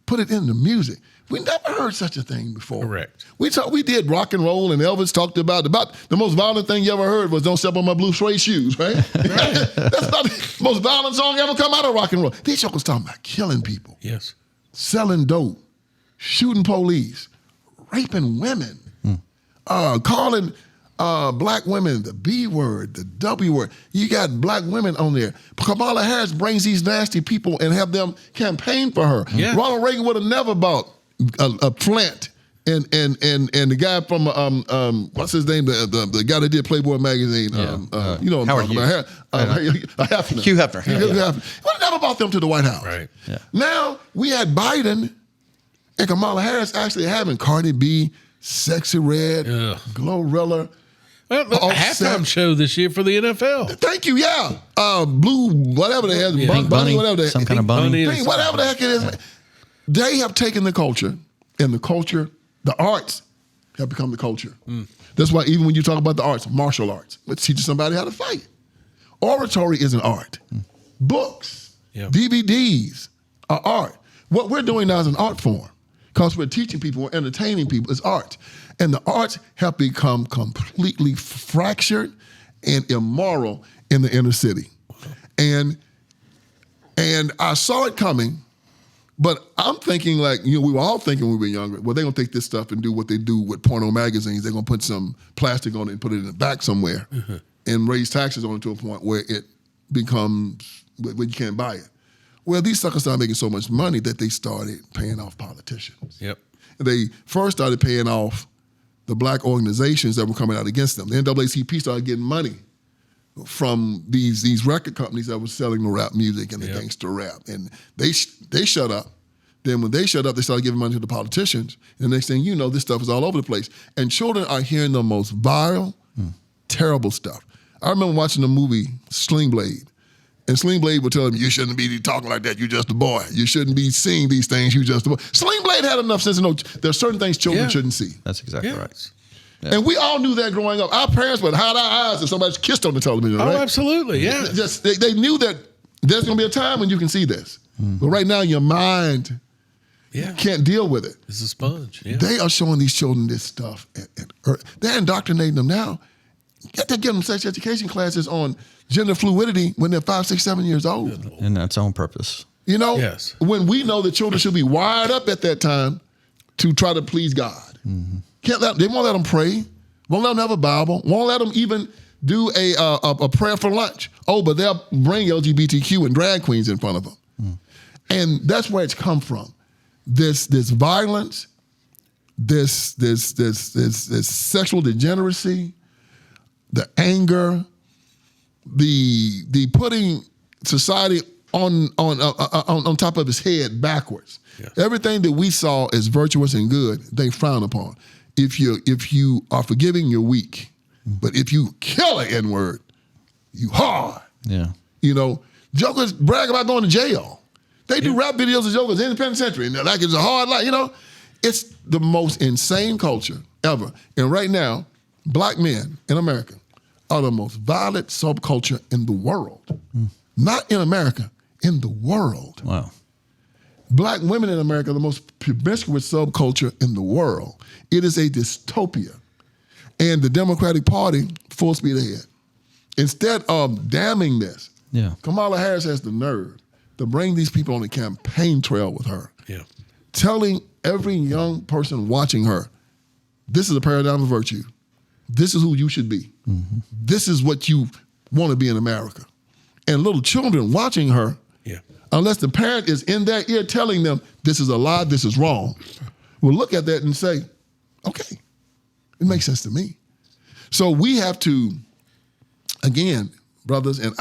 Put it in the music. We never heard such a thing before. Correct. We did rock and roll, and Elvis talked about the most violent thing you ever heard was "Don't Step on My Blue Suede Shoes," right? That's not the most violent song ever come out of rock and roll. These jokers talking about killing people, Yes. selling dope, shooting police, raping women, calling black women the B word, the W word. You got black women on there. Kamala Harris brings these nasty people and have them campaign for her. Yeah. Ronald Reagan would have never bought a Flint and the guy from what's his name, the guy that did Playboy magazine. You know what I'm talking about. Hugh Hefner. Hugh Hefner. Would have never bought them to the White House. Right. Yeah. Now we had Biden and Kamala Harris actually having Cardi B, Sexy Red, Glorilla. Well, the halftime show this year for the NFL. Thank you, Blue, whatever they have, Pink bunny, whatever they some kind of bunny. Whatever the heck it is. They have taken the culture, and the arts have become the culture. That's why even when you talk about the arts, martial arts, let's teach somebody how to fight. Oratory is an art. Books, DVDs are art. What we're doing now is an art form because we're teaching people, we're entertaining people. It's art. And the arts have become completely fractured and immoral in the inner city. And I saw it coming, but I'm thinking we were all thinking when we were younger, well, they're going to take this stuff and do what they do with porno magazines. They're going to put some plastic on it and put it in the back somewhere and raise taxes on it to a point where it becomes, where you can't buy it. Well, these suckers started making so much money that they started paying off politicians. Yep. They first started paying off the black organizations that were coming out against them. The NAACP started getting money from these record companies that were selling the rap music and the gangster rap. And they shut up. Then when they shut up, they started giving money to the politicians. And the next thing you know, this stuff is all over the place. And children are hearing the most vile, terrible stuff. I remember watching the movie Sling Blade. And Sling Blade would tell him, you shouldn't be talking like that, you're just a boy. You shouldn't be seeing these things, you're just a boy. Sling Blade had enough sense to know there are certain things children shouldn't see. That's exactly right. Yeah. And we all knew that growing up. Our parents would hide our eyes if somebody kissed on the television, right? Oh, absolutely, yeah. They knew that there's going to be a time when you can see this. But right now, your mind can't deal with it. It's a sponge, They are showing these children this stuff. They're indoctrinating them now. They're giving them sex education classes on gender fluidity when they're 5, 6, 7 years old. And that's on purpose. You know, when we know that children should be wired up at that time to try to please God. They won't let them pray, won't let them have a Bible, won't let them even do a prayer for lunch. Oh, but they'll bring LGBTQ and drag queens in front of them. And that's where it's come from. This violence, this sexual degeneracy, the anger, the putting society on top of its head backwards. Everything that we saw as virtuous and good, they frown upon. If you are forgiving, you're weak. But if you kill an N-word, you hard. Yeah. You know, jokers brag about going to jail. They do rap videos of jokers in the penitentiary. And like it's a hard life, you know. It's the most insane culture ever. And right now, black men in America are the most violent subculture in the world. Not in America, in the world. Wow. Black women in America are the most promiscuous subculture in the world. It is a dystopia. And the Democratic Party, full speed ahead. Instead of damning this, Kamala Harris has the nerve to bring these people on the campaign trail with her. Yeah. Telling every young person watching her, this is a paradigm of virtue. This is who you should be. Mm-hmm. This is what you want to be in America. And little children watching her, unless the parent is in their ear telling them, this is a lie, this is wrong, will look at that and say, okay, it makes sense to me. So we have to, again, brothers, and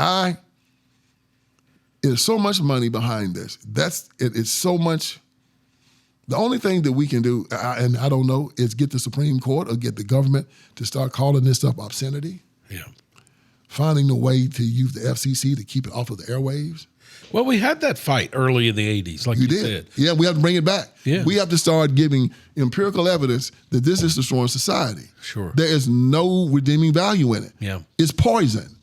there's so much money behind this. It's so much. The only thing that we can do, and I don't know, is get the Supreme Court or get the government to start calling this stuff obscenity. Yeah. Finding a way to use the FCC to keep it off of the airwaves. Well, we had that fight early in the 80s, like you said. Yeah, we have to bring it back. Yeah. We have to start giving empirical evidence that this is destroying society. Sure. There is no redeeming value in it. Yeah. It's poison.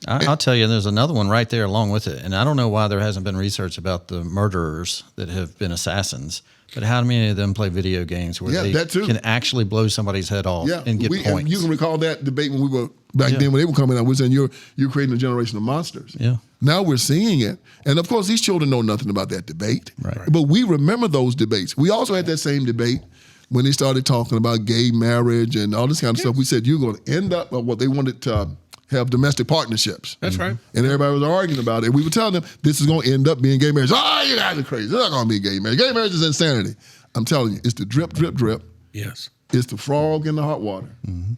I'll tell you, there's another one right there along with it. And I don't know why there hasn't been research about the murderers that have been assassins, but how many of them play video games where they can actually blow somebody's head off and get points? And you can recall that debate when we were back then when they were coming out. We were saying you're creating a generation of monsters. Yeah. Now we're seeing it. And of course, these children know nothing about that debate. Right. But we remember those debates. We also had that same debate when they started talking about gay marriage and all this kind of stuff. We said you're going to end up with what they wanted to have domestic partnerships. That's right. And everybody was arguing about it. We were telling them this is going to end up being gay marriage. Oh, you guys are crazy. It's not going to be gay marriage. Gay marriage is insanity. I'm telling you, it's the drip, drip, drip. Yes. It's the frog in the hot water. Mm-hmm.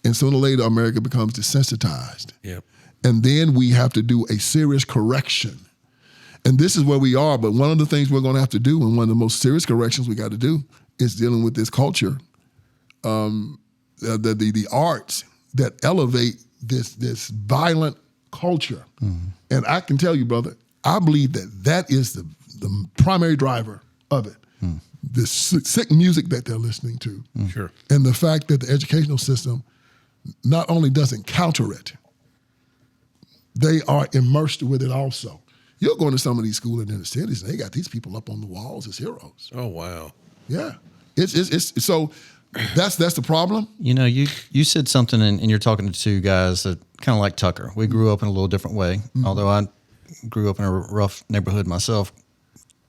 And sooner or later, America becomes desensitized. Yep. And then we have to do a serious correction. And this is where we are. But one of the things we're going to have to do, and one of the most serious corrections we got to do, is dealing with this culture, the arts that elevate this violent culture. Mm-hmm. And I can tell you, brother, I believe that is the primary driver of it. Mm. The sick music that they're listening to. Mm. Sure. And the fact that the educational system not only doesn't counter it, they are immersed with it also. You're going to some of these schools in the cities, and they got these people up on the walls as heroes. Oh, wow. Yeah. It's so that's the problem. You know, you said something, and you're talking to two guys that kind of like Tucker. We grew up in a little different way, although I grew up in a rough neighborhood myself.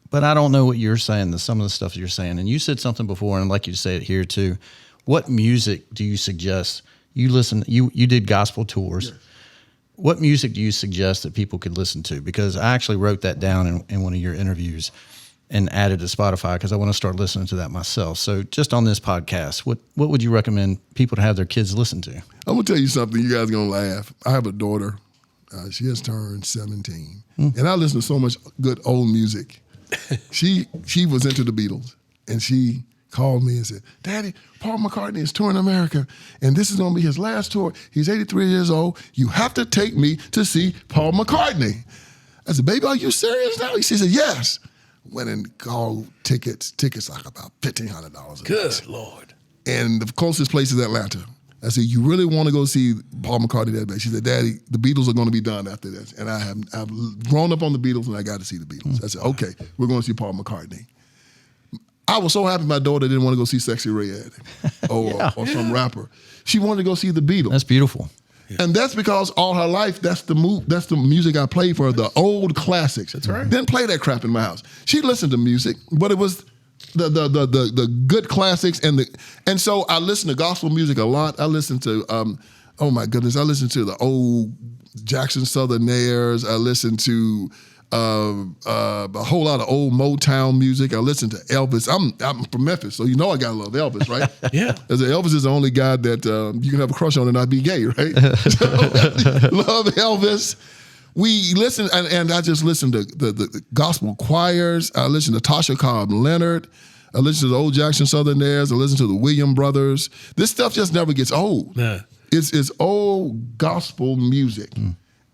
But I don't know what you're saying, some of the stuff you're saying. And you said something before, and I'd like you to say it here too. What music do you suggest? You did gospel tours. Yes. What music do you suggest that people could listen to? Because I actually wrote that down in one of your interviews and added to Spotify because I want to start listening to that myself. So just on this podcast, what would you recommend people to have their kids listen to? I'm going to tell you something. You guys are going to laugh. I have a daughter. She has turned 17. And I listen to so much good old music. She was into the Beatles, and she called me and said, Daddy, Paul McCartney is touring America, and this is going to be his last tour. He's 83 years old. You have to take me to see Paul McCartney. I said, baby, are you serious now? She said, yes. Went and called tickets like about $1,500. Good Lord. And the closest place is Atlanta. I said, you really want to go see Paul McCartney that day? She said, Daddy, the Beatles are going to be done after this. And I've grown up on the Beatles, and I got to see the Beatles. I said, okay, we're going to see Paul McCartney. I was so happy my daughter didn't want to go see Sexy Red or some rapper. She wanted to go see the Beatles. That's beautiful. And that's because all her life, that's the music I played for her, the old classics. That's right. Didn't play that crap in my house. She listened to music, but it was the good classics and so I listen to gospel music a lot. I listen to oh my goodness, I listen to the old Jackson Southernairs. I listen to a whole lot of old Motown music. I listen to Elvis. I'm from Memphis, so you know I gotta love Elvis, right? Yeah. As Elvis is the only guy that you can have a crush on and not be gay, right? So, love Elvis. We listen, and I just listen to the gospel choirs. I listen to Tasha Cobb Leonard. I listen to the old Jackson Southernairs. I listen to the Williams Brothers. This stuff just never gets old. Nah. It's old gospel music.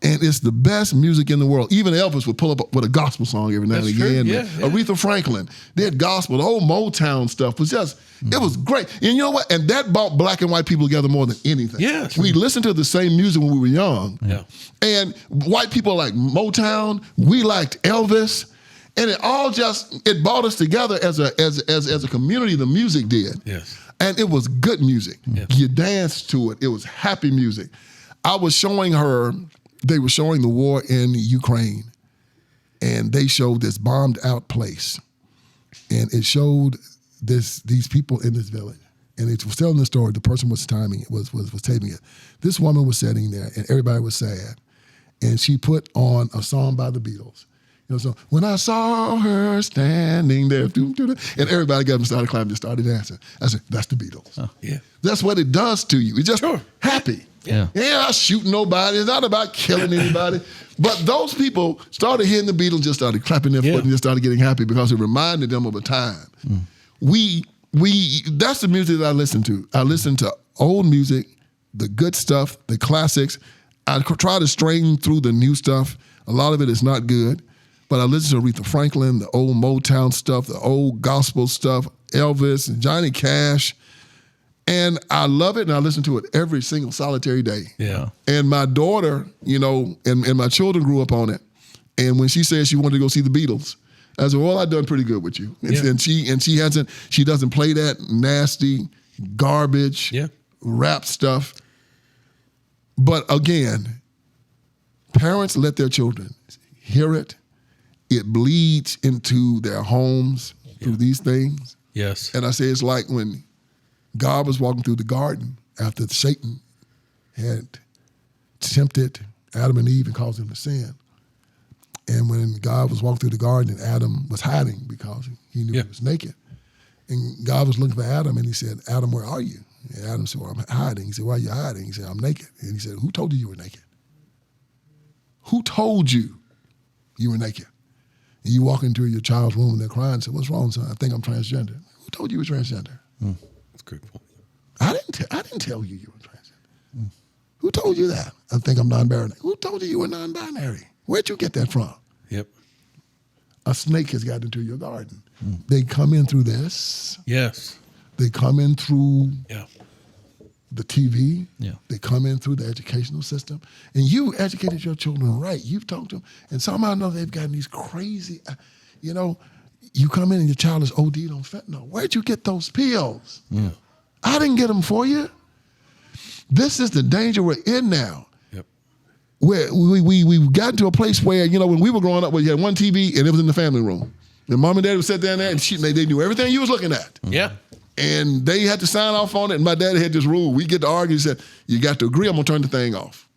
And it's the best music in the world. Even Elvis would pull up with a gospel song every now and again. Yeah. Aretha Franklin, they had gospel. The whole Motown stuff was just, it was great. And you know what? And that brought black and white people together more than anything. Yeah. We listened to the same music when we were young. Yeah. And white people liked Motown. We liked Elvis. And it all it brought us together as a community, the music did. Yes. And it was good music. Yeah. You danced to it. It was happy music. I was showing her, they were showing the war in Ukraine, and they showed this bombed out place. And it showed these people in this village. And it was telling the story. The person was taping it. This woman was sitting there, and everybody was sad. And she put on a song by the Beatles. So when I saw her standing there, and everybody got up and started clapping and started dancing. I said, that's the Beatles. Oh. Yeah. That's what it does to you. It's just Sure. happy. Yeah. Yeah, not shooting nobody. It's not about killing anybody. But those people started hearing the Beatles, just started clapping their foot and just started getting happy because it reminded them of a time. We that's the music that I listen to. I listen to old music, the good stuff, the classics. I try to strain through the new stuff. A lot of it is not good. But I listen to Aretha Franklin, the old Motown stuff, the old gospel stuff, Elvis and Johnny Cash. And I love it, and I listen to it every single solitary day. Yeah. And my daughter, and my children grew up on it. And when she said she wanted to go see the Beatles, I said, well, I've done pretty good with you. And she doesn't play that nasty garbage rap stuff. But again, parents let their children hear it. It bleeds into their homes through these things. Yes. And I say it's like when God was walking through the garden after Satan had tempted Adam and Eve and caused them to sin. And when God was walking through the garden, Adam was hiding because he knew he was naked. And God was looking for Adam, and he said, Adam, where are you? And Adam said, well, I'm hiding. He said, why are you hiding? He said, I'm naked. And he said, who told you were naked? Who told you were naked? And you walk into your child's room and they're crying and say, what's wrong, son? I think I'm transgender. Who told you you were transgender? That's a great point. I didn't tell you you were transgender. Who told you that? I think I'm non-binary. Who told you were non-binary? Where'd you get that from? Yep. A snake has got into your garden. They come in through this. Yes. They come in through the TV. Yeah. They come in through the educational system. And you educated your children right. You've talked to them. And somehow or another, they've gotten these crazy, you come in and your child is OD'd on fentanyl. Where'd you get those pills? Yeah. I didn't get them for you. This is the danger we're in now. Yep. Where we got to a place where, when we were growing up, you had one TV and it was in the family room. And mom and dad would sit down there and they knew everything you was looking at. Yeah. And they had to sign off on it. And my daddy had this rule. We get to argue. He said, you got to agree, I'm going to turn the thing off.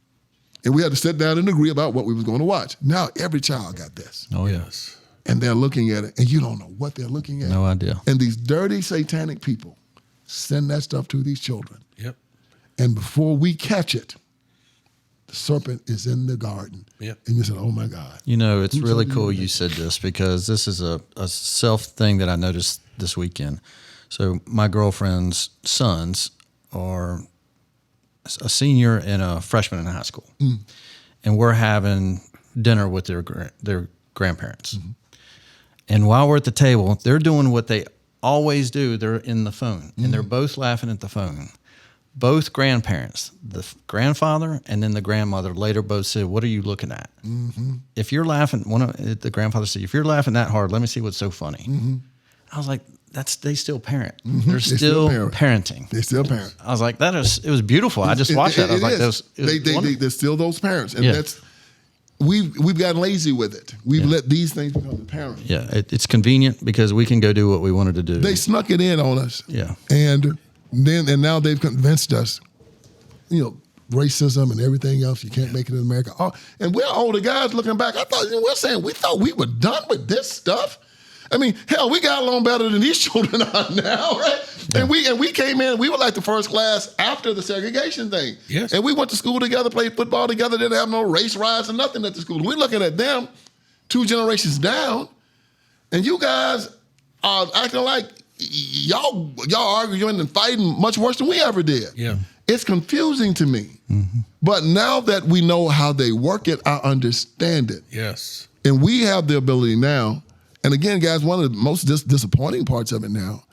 And we had to sit down and agree about what we was going to watch. Now every child got this. Oh, yeah. Yes. And they're looking at it, and you don't know what they're looking at. No idea. And these dirty satanic people send that stuff to these children. Yep. And before we catch it, the serpent is in the garden. Yep. And you said, oh my God. It's really cool you said this because this is a self thing that I noticed this weekend. So my girlfriend's sons are a senior and a freshman in high school. And we're having dinner with their grandparents. And while we're at the table, they're doing what they always do. They're in the phone, and they're both laughing at the phone. Both grandparents, the grandfather and then the grandmother, later both said, what are you looking at? If you're laughing, the grandfather said, if you're laughing that hard, let me see what's so funny. I was like, they still parent. They're still parenting. They still parent. I was like, it was beautiful. I just watched that. I was like, they're still those parents. And that's, we've gotten lazy with it. We've let these things become the parent. Yeah, it's convenient because we can go do what we wanted to do. They snuck it in on us. Yeah. And now they've convinced us, racism and everything else. You can't make it in America. Oh, and we're older guys looking back. We thought we were done with this stuff. I mean, hell, we got along better than these children are now, right? Yeah. And we came in, we were like the first class after the segregation thing. Yes. And we went to school together, played football together, didn't have no race riots or nothing at the school. We're looking at them 2 generations down, and you guys are acting like y'all arguing and fighting much worse than we ever did. Yeah. It's confusing to me. But now that we know how they work it, I understand it. Yes. And we have the ability now. And again, guys, one of the most disappointing parts of it now,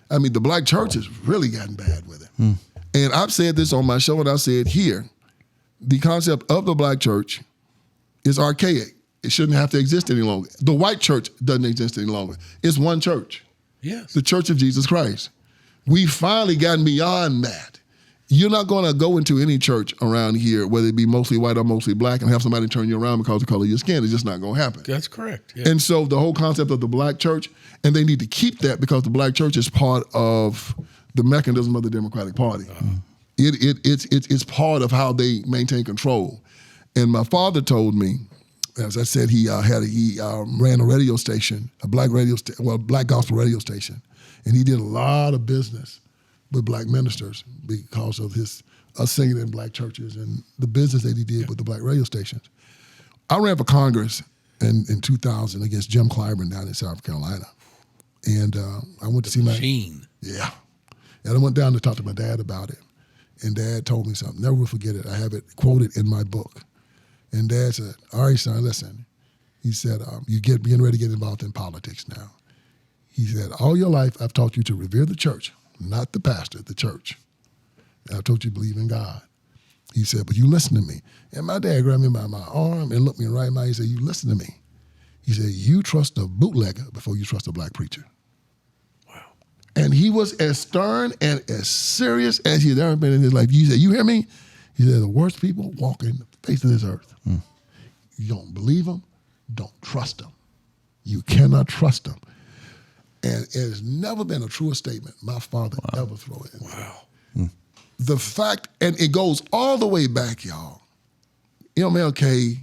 I mean, the black church has really gotten bad with it. And I've said this on my show and I'll say it here. The concept of the black church is archaic. It shouldn't have to exist any longer. The white church doesn't exist any longer. It's one church. Yes. The Church of Jesus Christ. We finally gotten beyond that. You're not going to go into any church around here, whether it be mostly white or mostly black, and have somebody turn you around because of the color of your skin. It's just not going to happen. That's correct. Yeah. And so the whole concept of the black church, and they need to keep that because the black church is part of the mechanism of the Democratic Party. It's part of how they maintain control. And my father told me, as I said, he ran a radio station, a black gospel radio station, and he did a lot of business with black ministers because of us singing in black churches and the business that he did with the black radio stations. I ran for Congress in 2000 against Jim Clyburn down in South Carolina. And I went to see Machine. Yeah. And I went down to talk to my dad about it. And Dad told me something. Never will forget it. I have it quoted in my book. And Dad said, all right, son, listen. He said, you're getting ready to get involved in politics now. He said, all your life I've taught you to revere the church. Not the pastor, the church. And I told you to believe in God. He said, but you listen to me. And my dad grabbed me by my arm and looked me right in my eye. He said, you listen to me. He said, you trust a bootlegger before you trust a black preacher. Wow. And he was as stern and as serious as he's ever been in his life. He said, you hear me? He said, the worst people walking the face of this earth. You don't believe them, don't trust them. You cannot trust them. And it has never been a truer statement my father ever threw it in. Wow. The fact, and it goes all the way back, y'all. MLK,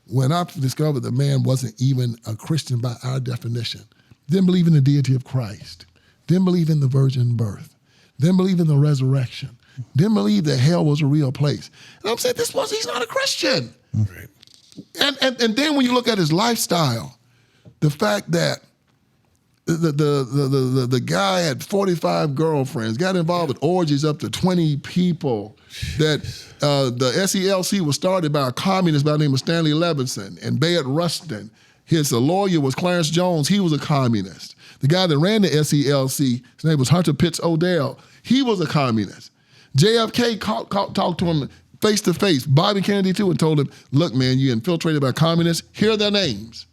when I discovered the man wasn't even a Christian by our definition, didn't believe in the deity of Christ, didn't believe in the virgin birth, didn't believe in the resurrection, didn't believe that hell was a real place. And I'm saying, he's not a Christian. Right. And then when you look at his lifestyle, the fact that the guy had 45 girlfriends, got involved with orgies up to 20 people, that the SELC was started by a communist by the name of Stanley Levinson and Bayard Rustin. His lawyer was Clarence Jones. He was a communist. The guy that ran the SELC, his name was Hunter Pitts Odell. He was a communist. JFK talked to him face to face, Bobby Kennedy too, and told him, look, man, you're infiltrated by communists. Here are their names.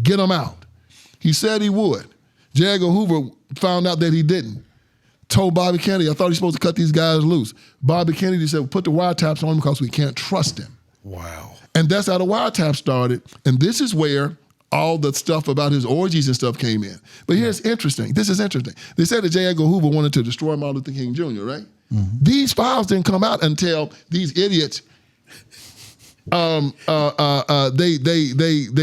Get them out. He said he would. J. Edgar Hoover found out that he didn't. Told Bobby Kennedy, I thought he was supposed to cut these guys loose. Bobby Kennedy said, well, put the wiretaps on him because we can't trust him. Wow. And that's how the wiretap started. And this is where all the stuff about his orgies and stuff came in. But here's interesting. This is interesting. They said that J. Edgar Hoover wanted to destroy Martin Luther King Jr., right? Mm-hmm. These files didn't come out until these idiots they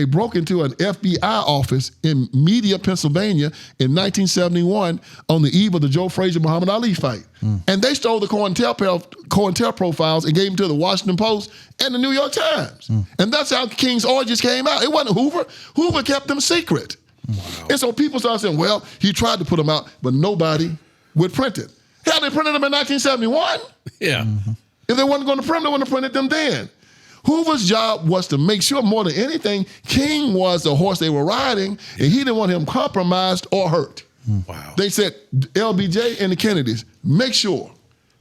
broke into an FBI office in Media, Pennsylvania in 1971 on the eve of the Joe Frazier-Muhammad Ali fight. And they stole the COINTELPRO files and gave them to the Washington Post and the New York Times. And that's how King's orgies came out. It wasn't Hoover. Hoover kept them secret. Wow. And so people started saying, well, he tried to put them out, but nobody would print it. Hell, they printed them in 1971. Yeah. If they weren't going to print them, they wouldn't have printed them then. Hoover's job was to make sure more than anything, King was the horse they were riding, and he didn't want him compromised or hurt. Wow. They said, LBJ and the Kennedys, make sure,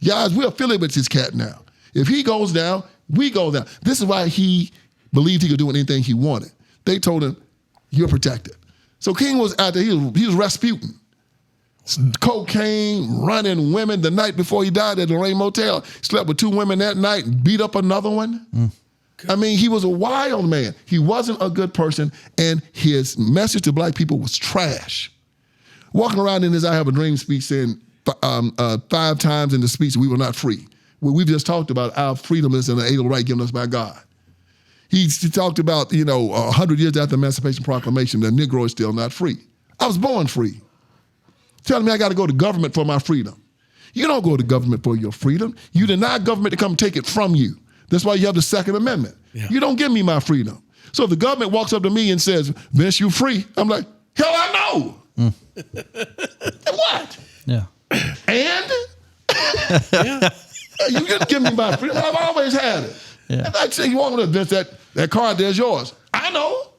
guys, we're affiliated with this cat now. If he goes down, we go down. This is why he believed he could do anything he wanted. They told him, you're protected. So King was out there, he was Rasputin. Cocaine, running women. The night before he died at the Lorraine Motel, slept with 2 women that night and beat up another one. I mean, he was a wild man. He wasn't a good person, and his message to black people was trash. Walking around in his I Have a Dream speech saying 5 times in the speech, we were not free. We've just talked about our freedom is an able right given us by God. He talked about, 100 years after the Emancipation Proclamation, the Negro is still not free. I was born free. Telling me I got to go to government for my freedom. You don't go to government for your freedom. You deny government to come take it from you. That's why you have the Second Amendment. Yeah. You don't give me my freedom. So if the government walks up to me and says, Vince, you free, I'm like, hell, I know. And what? Yeah. And? Yeah. You didn't give me my freedom. I've always had it. Yeah. And I say, you want me to Vince, that card there's yours. I know.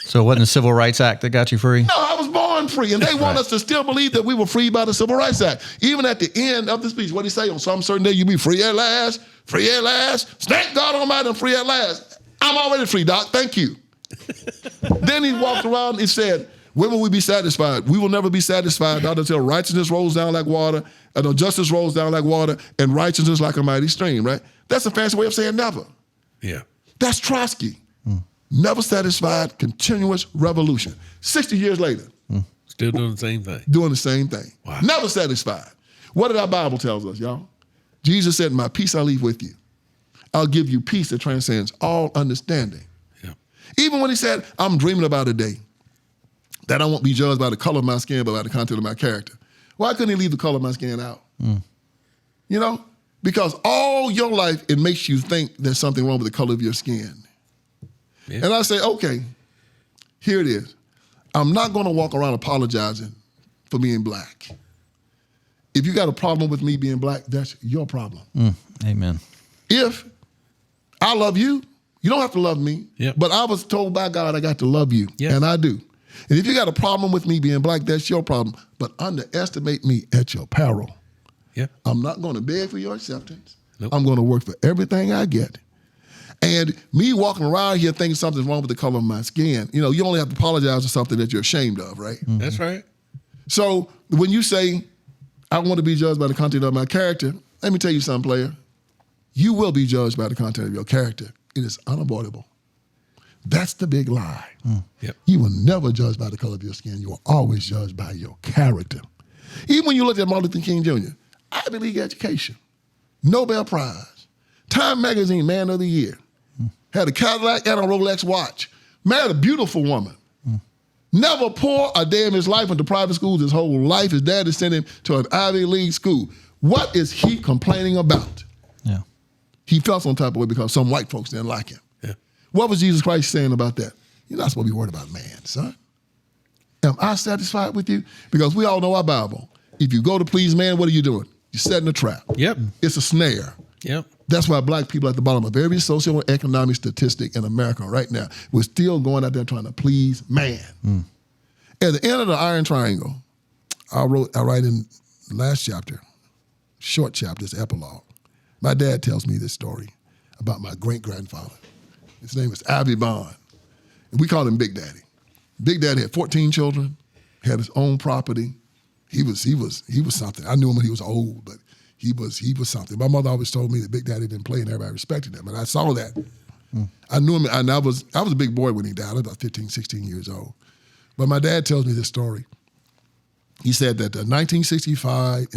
So it wasn't the Civil Rights Act that got you free? No, I was born free. And they want us to still believe that we were freed by the Civil Rights Act. Even at the end of the speech, what did he say? On some certain day, you'll be free at last, free at last. Thank God Almighty, I'm free at last. I'm already free, Doc. Thank you. Then he walked around and he said, When will we be satisfied? We will never be satisfied, not until righteousness rolls down like water, and justice rolls down like water, and righteousness like a mighty stream, right? That's a fancy way of saying never. Yeah. That's Trotsky. Never satisfied, continuous revolution. 60 years later. Still doing the same thing. Doing the same thing. Wow. Never satisfied. What did our Bible tells us, y'all? Jesus said, my peace I leave with you. I'll give you peace that transcends all understanding. Yeah. Even when he said, I'm dreaming about a day that I won't be judged by the color of my skin, but by the content of my character. Why couldn't he leave the color of my skin out? You know? Because all your life, it makes you think there's something wrong with the color of your skin. Yeah. And I say, okay, here it is. I'm not going to walk around apologizing for being black. If you got a problem with me being black, that's your problem. Amen. If I love you, you don't have to love me. Yep. But I was told by God I got to love you, and I do. And if you got a problem with me being black, that's your problem. But underestimate me at your peril. Yeah. I'm not going to beg for your acceptance. Nope. I'm going to work for everything I get. And me walking around here thinking something's wrong with the color of my skin, you know, you only have to apologize for something that you're ashamed of, right? That's right. So when you say, I want to be judged by the content of my character, let me tell you something, player. You will be judged by the content of your character. It is unavoidable. That's the big lie. Yep. You will never judge by the color of your skin. You will always judge by your character. Even when you look at Martin Luther King Jr., Ivy League education, Nobel Prize, Time Magazine Man of the Year, had a Cadillac and a Rolex watch, married a beautiful woman, never poor a day in his life, went to private schools his whole life. His dad is sending him to an Ivy League school. What is he complaining about? Yeah. He felt some type of way because some white folks didn't like him. Yeah. What was Jesus Christ saying about that? You're not supposed to be worried about man, son. Am I satisfied with you? Because we all know our Bible. If you go to please man, what are you doing? You're setting a trap. Yep. It's a snare. Yep. That's why black people at the bottom of every socioeconomic statistic in America right now, we're still going out there trying to please man. At the end of the Iron Triangle, I write in the last chapter, short chapter, this epilogue. My dad tells me this story about my great-grandfather. His name is Ivy Bond, and we called him Big Daddy. Big Daddy had 14 children, had his own property. He was something. I knew him when he was old, but he was something. My mother always told me that Big Daddy didn't play and everybody respected him, and I saw that. I knew him, and I was a big boy when he died. I was about 15, 16 years old. But my dad tells me this story. He said that 1965,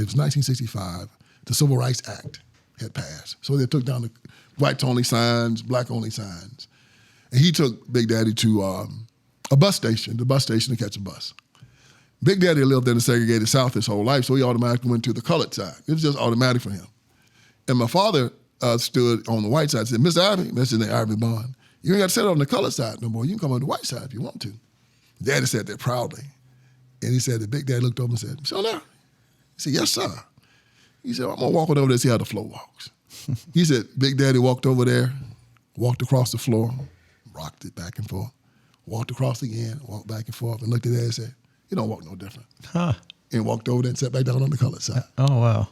the Civil Rights Act had passed. So they took down the white-only signs, black-only signs. And he took Big Daddy to the bus station to catch a bus. Big Daddy lived in the segregated South his whole life, so he automatically went to the colored side. It was just automatic for him. And my father stood on the white side and said, Mr. Ivy, that's his name, Ivy Bond, you ain't got to sit on the colored side no more. You can come on the white side if you want to. Daddy said that proudly. And he said that Big Daddy looked over and said, so now? He said, yes, sir. He said, I'm going to walk over there and see how the floor walks. He said, Big Daddy walked over there, walked across the floor, rocked it back and forth, walked across again, walked back and forth, and looked at Daddy and said, you don't walk no different. And walked over there and sat back down on the colored side. Oh, wow.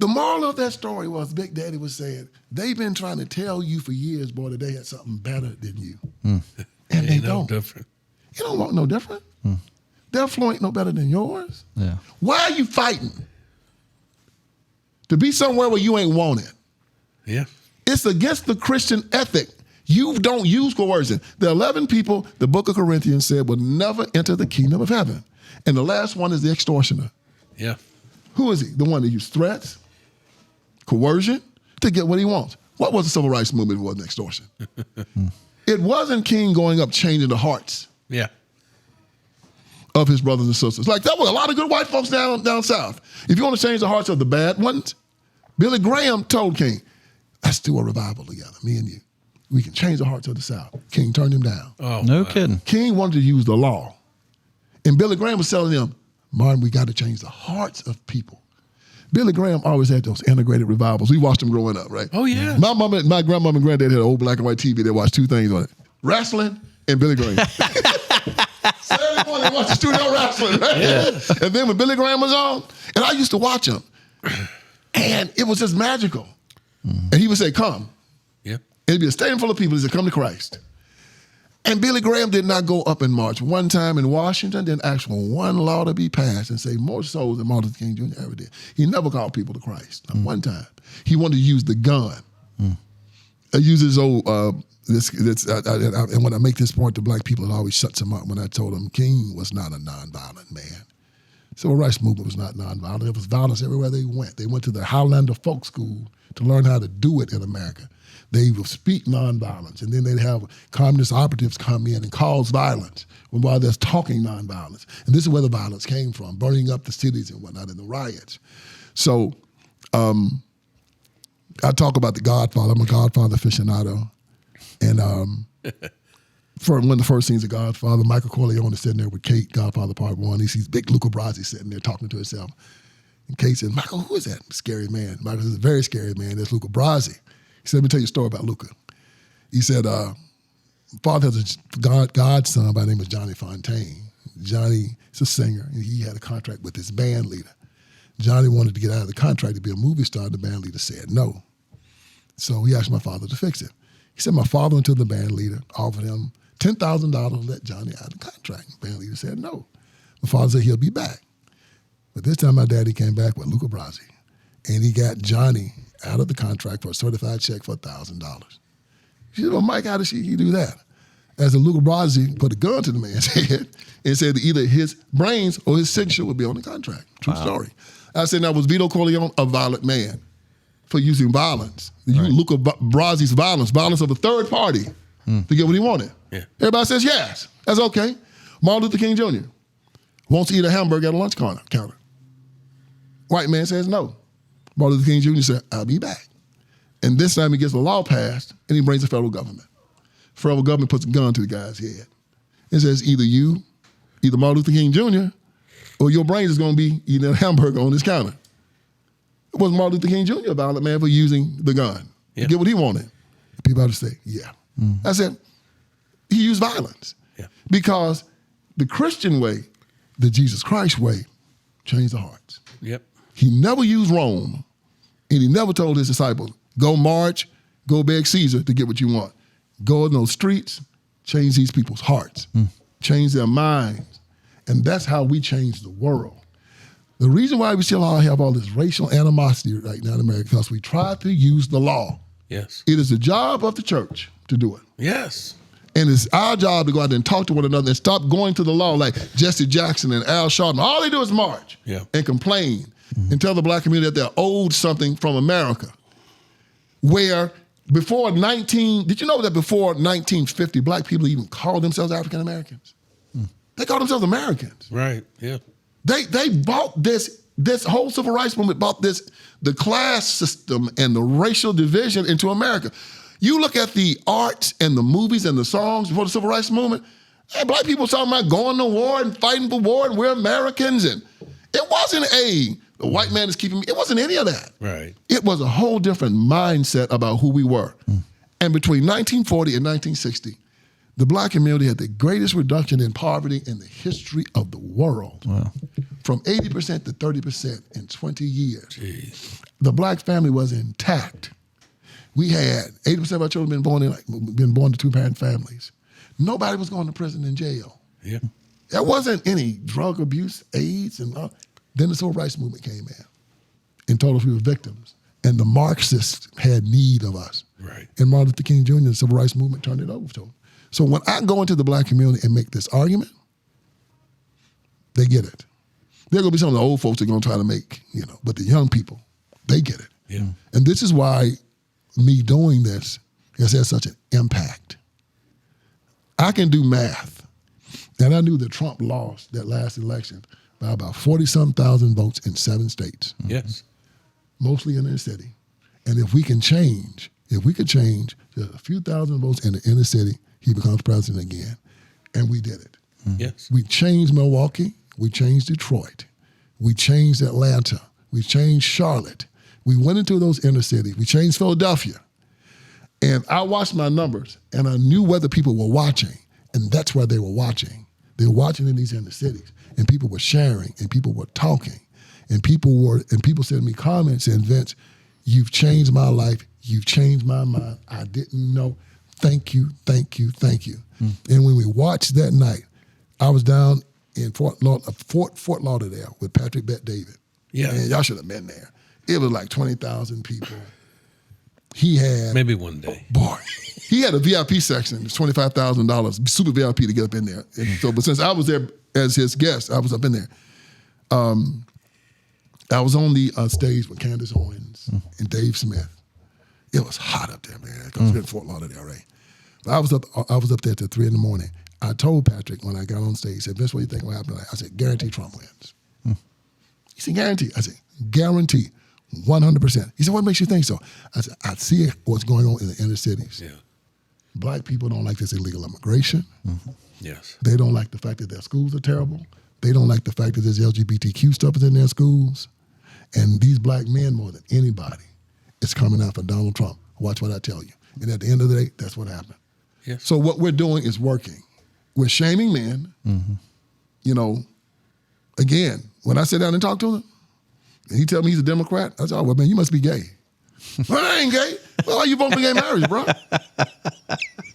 The moral of that story was Big Daddy was saying, they've been trying to tell you for years, boy, that they had something better than you. And they don't. Different. You don't walk no different. Their floor ain't no better than yours. Yeah. Why are you fighting? To be somewhere where you ain't wanted. Yeah. It's against the Christian ethic. You don't use coercion. The 11 people, the book of Corinthians said, will never enter the kingdom of heaven. And the last one is the extortioner. Yeah. Who is he? The one that used threats, coercion, to get what he wants. What was the civil rights movement if it wasn't extortion? It wasn't King going up changing the hearts Yeah. of his brothers and sisters. Like, there were a lot of good white folks down south. If you want to change the hearts of the bad ones, Billy Graham told King, let's do a revival together, me and you. We can change the hearts of the South. King turned him down. Oh, No wow. kidding. King wanted to use the law. And Billy Graham was telling them, Martin, we got to change the hearts of people. Billy Graham always had those integrated revivals. We watched them growing up, right? Oh, yeah. My grandmama and granddad had an old black and white TV. They watched two things on it, wrestling and Billy Graham. Saturday morning, they watched the studio wrestling, right? Yeah. And then when Billy Graham was on, and I used to watch him, and it was just magical. And he would say, come. Yeah. It'd be a stadium full of people. He said, come to Christ. And Billy Graham did not go up and march one time in Washington, didn't ask for one law to be passed and save more souls than Martin Luther King Jr. ever did. He never called people to Christ, not one time. He wanted to use the gun. I use his old, and when I make this point to black people, it always shuts them up when I told them King was not a nonviolent man. Civil rights movement was not nonviolent. There was violence everywhere they went. They went to the Highlander Folk School to learn how to do it in America. They would speak nonviolence, and then they'd have communist operatives come in and cause violence while they're talking nonviolence. And this is where the violence came from, burning up the cities and whatnot in the riots. So I talk about the Godfather. I'm a Godfather aficionado. And for one of the first scenes of Godfather, Michael Corleone is sitting there with Kate, Godfather Part 1. He sees big Luca Brasi sitting there talking to himself. And Kate says, Michael, who is that scary man? Michael says, a very scary man. That's Luca Brasi. He said, let me tell you a story about Luca. He said, father has a godson by the name of Johnny Fontaine. Johnny is a singer, and he had a contract with his band leader. Johnny wanted to get out of the contract to be a movie star. The band leader said no. So he asked my father to fix it. He said my father went to the band leader, offered him $10,000 to let Johnny out of the contract. The band leader said no. My father said he'll be back. But this time my daddy came back with Luca Brasi, and he got Johnny out of the contract for a certified check for $1,000. She said, well, Mike, how did he do that? As Luca Brasi put a gun to the man's head and said that either his brains or his signature would be on the contract. True story. I said, now was Vito Corleone a violent man for using violence? Right. Luca Brasi's violence of a third party to get what he wanted. Yeah. Everybody says yes. That's okay. Martin Luther King Jr. wants to eat a hamburger at a lunch counter. White man says no. Martin Luther King Jr. said, I'll be back. And this time he gets a law passed and he brings the federal government. Federal government puts a gun to the guy's head. It says either Martin Luther King Jr. or your brains is going to be eating a hamburger on this counter. It was Martin Luther King Jr. a violent man for using the gun to get what he wanted. People have to say, yeah. I said, he used violence because the Christian way, the Jesus Christ way, changed the hearts. Yep. He never used Rome, and he never told his disciples, go march, go beg Caesar to get what you want. Go in those streets, change these people's hearts, change their minds. And that's how we change the world. The reason why we still all have all this racial animosity right now in America is because we try to use the law. Yes. It is the job of the church to do it. Yes. And it's our job to go out there and talk to one another and stop going to the law like Jesse Jackson and Al Sharpton. All they do is march and complain and tell the black community that they're owed something from America. Where before did you know that before 1950, black people even called themselves African Americans? They called themselves Americans. Right, yeah. They bought this whole civil rights movement bought the class system and the racial division into America. You look at the arts and the movies and the songs before the civil rights movement, and black people talking about going to war and fighting for war and we're Americans. And it wasn't the white man is keeping me. It wasn't any of that. Right. It was a whole different mindset about who we were. And between 1940 and 1960, the black community had the greatest reduction in poverty in the history of the world. Wow. From 80% to 30% in 20 years. Jeez. The black family was intact. We had 80% of our children been born to two-parent families. Nobody was going to prison and jail. Yeah. There wasn't any drug abuse, AIDS, and then the civil rights movement came in and told us we were victims. And the Marxists had need of us. Right. And Martin Luther King Jr., the civil rights movement turned it over to them. So when I go into the black community and make this argument, they get it. There are going to be some of the old folks that are going to try to make, but the young people, they get it. Yeah. And this is why me doing this has had such an impact. I can do math. And I knew that Trump lost that last election by about 40-some thousand votes in 7 states. Yes. Mostly in the inner city. And if we could change just a few thousand votes in the inner city, he becomes president again. And we did it. Yes. We changed Milwaukee. We changed Detroit. We changed Atlanta. We changed Charlotte. We went into those inner cities. We changed Philadelphia. And I watched my numbers, and I knew whether people were watching, and that's where they were watching. They were watching in these inner cities, and people were sharing, and people were talking, and people sent me comments saying, Vince, you've changed my life. You've changed my mind. I didn't know. thank you, thank you, thank you. And when we watched that night, I was down in Fort Lauderdale with Patrick Bet-David. Yeah. And y'all should have been there. It was like 20,000 people. He had... Maybe one day. Boy, he had a VIP section. It's $25,000, super VIP to get up in there. And so, but since I was there as his guest, I was up in there. I was on the stage with Candace Owens and Dave Smith. It was hot up there, man, because we're in Fort Lauderdale, right? But I was up there till 3 in the morning. I told Patrick when I got on stage, he said, Vince, what do you think will happen tonight? I said, guarantee Trump wins. He said, guarantee. I said, guarantee, 100%. He said, what makes you think so? I said, I see what's going on in the inner cities. Yeah. Black people don't like this illegal immigration. Yes. They don't like the fact that their schools are terrible. They don't like the fact that there's LGBTQ stuff is in their schools. And these black men, more than anybody, is coming out for Donald Trump. Watch what I tell you. And at the end of the day, that's what happened. Yes. So what we're doing is working. We're shaming men. You know, again, when I sit down and talk to him, and he tell me he's a Democrat, I say, oh, well, man, you must be gay. Well, I ain't gay. Well, why you voting for gay marriage, bro?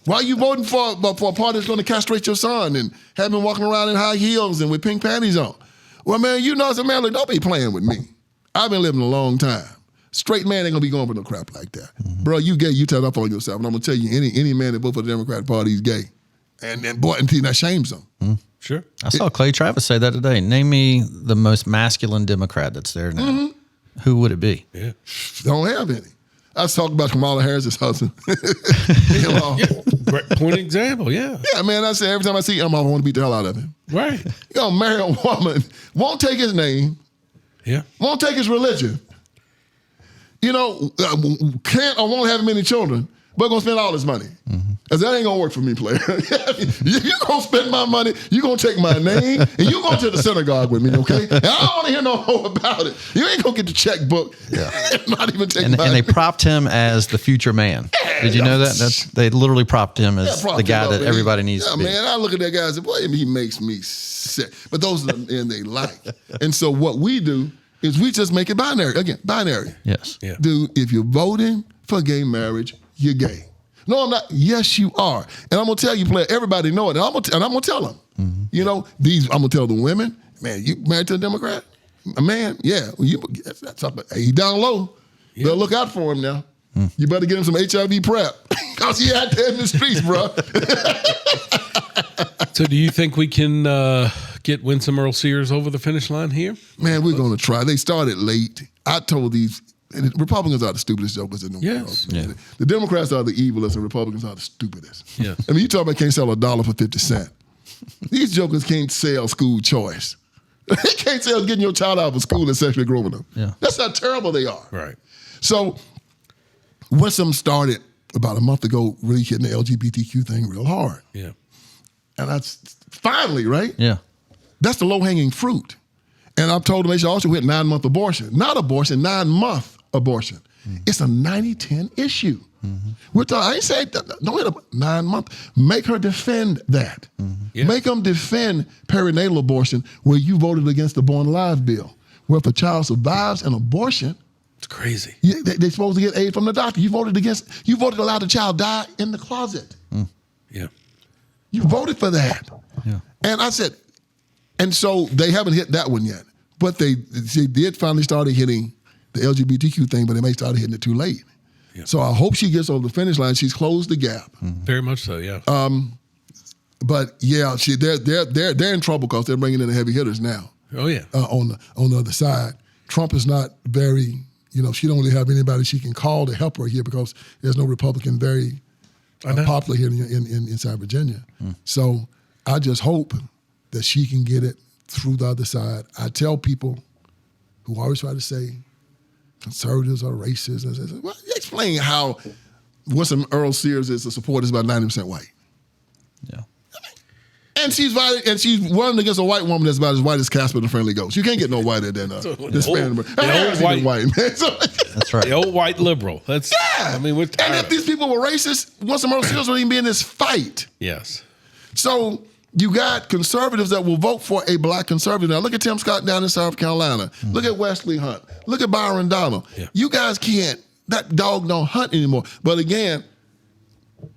Why are you voting for a party that's going to castrate your son and have him walking around in high heels and with pink panties on? Well, man, you know, as a man, like, don't be playing with me. I've been living a long time. Straight man ain't gonna be going for no crap like that. Bro, you gay, you tell up on yourself. And I'm gonna tell you, any man that vote for the Democratic Party is gay. And boy, until that shames them. Sure. I saw Clay Travis say that today. Name me the most masculine Democrat that's there now. Who would it be? Yeah. Don't have any. I was talking about Kamala Harris's husband. You know? Great point example, yeah. Yeah, man, I say every time I see him, I want to beat the hell out of him. Right. You gonna marry a woman, won't take his name, Yeah. won't take his religion, you know, can't or won't have many children, but gonna spend all his money. Cause that ain't gonna work for me, player. You gonna spend my money, you gonna take my name, and you go to the synagogue with me, okay? And I don't wanna hear no more about it. You ain't gonna get the checkbook. Not even take And my they propped him as the future man. Did you know that? They literally propped him as the guy that everybody needs to be. Man, I look at that guy and say, boy, he makes me sick. But those are the men they like. And so what we do is we just make it binary. Again, binary. Yes. Yeah. Dude, if you're voting for gay marriage, you're gay. No, I'm not. Yes, you are. And I'm going to tell you, player, everybody know it. And I'm going to tell them. You know, I'm going to tell the women, man, you married to a Democrat? A man? Yeah. Well, that's up. Hey, he down low. Yeah. Better look out for him now. You better get him some HIV prep. Because he out there in the streets, bro. So do you think we can get Winsome Earl Sears over the finish line here? Man, we're going to try. They started late. I told these, and Republicans are the stupidest jokers in the world. Yeah. The Democrats are the evilest and Republicans are the stupidest. Yes. I mean, you talk about can't sell $1 for 50 cents. These jokers can't sell school choice. They can't sell getting your child out of school and sexually grooming them. Yeah. That's how terrible they are. Right. So Winsome started about a month ago really hitting the LGBTQ thing real hard. Yeah. And that's finally, right? Yeah. That's the low-hanging fruit. And I've told them they should also hit 9-month abortion. Not abortion, 9-month abortion. It's a 90-10 issue. We're talking, I ain't saying, don't hit a 9-month. Make her defend that. Yeah. Make them defend perinatal abortion where you voted against the Born Alive bill. Where if a child survives an abortion, It's crazy. they're supposed to get aid from the doctor. You voted to allow the child die in the closet. Yeah. You voted for that. Yeah. And I said, and so they haven't hit that one yet. But they did finally start hitting the LGBTQ thing, but they may start hitting it too late. Yeah. So I hope she gets over the finish line. She's closed the gap. Very much so, yeah. But yeah, they're in trouble because they're bringing in the heavy hitters now. Oh, yeah. On the other side, Trump is not very. She don't really have anybody she can call to help her here because there's no Republican very popular here inside Virginia. So I just hope that she can get it through the other side. I tell people who always try to say conservatives are racist. I say, well, explain how Winsome Earl Sears is a supporter is about 90% white. Yeah. And she's running against a white woman that's about as white as Casper the Friendly Ghost. You can't get no whiter than this Spanish. old white man. That's right. The old white liberal. That's, Yeah. I mean, we're tired. And if these people were racist, Winsome Earl Sears wouldn't even be in this fight. Yes. So you got conservatives that will vote for a black conservative. Now look at Tim Scott down in South Carolina. Look at Wesley Hunt. Look at Byron Donald. Yeah. You guys can't. That dog don't hunt anymore. But again,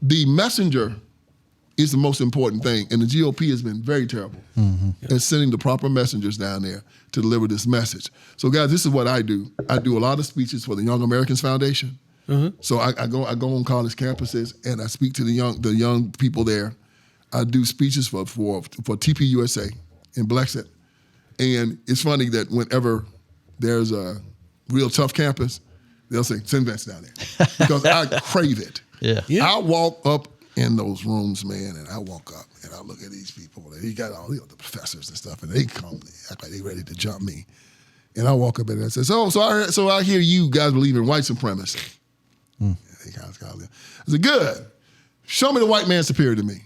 the messenger is the most important thing, and the GOP has been very terrible at sending the proper messengers down there to deliver this message. So, guys, this is what I do. I do a lot of speeches for the Young Americans Foundation. So I go on college campuses and I speak to the young people there. I do speeches for TPUSA in Blexit, and it's funny that whenever there's a real tough campus, they'll say, "Send Vince down there," because I crave it. Yeah. I walk up in those rooms, man, and I walk up and I look at these people, and he got all the professors and stuff, and they come, they act like they ready to jump me, and I walk up and I say, "So I hear you guys believe in white supremacy." They kind of I said, "Good. Show me the white man superior to me.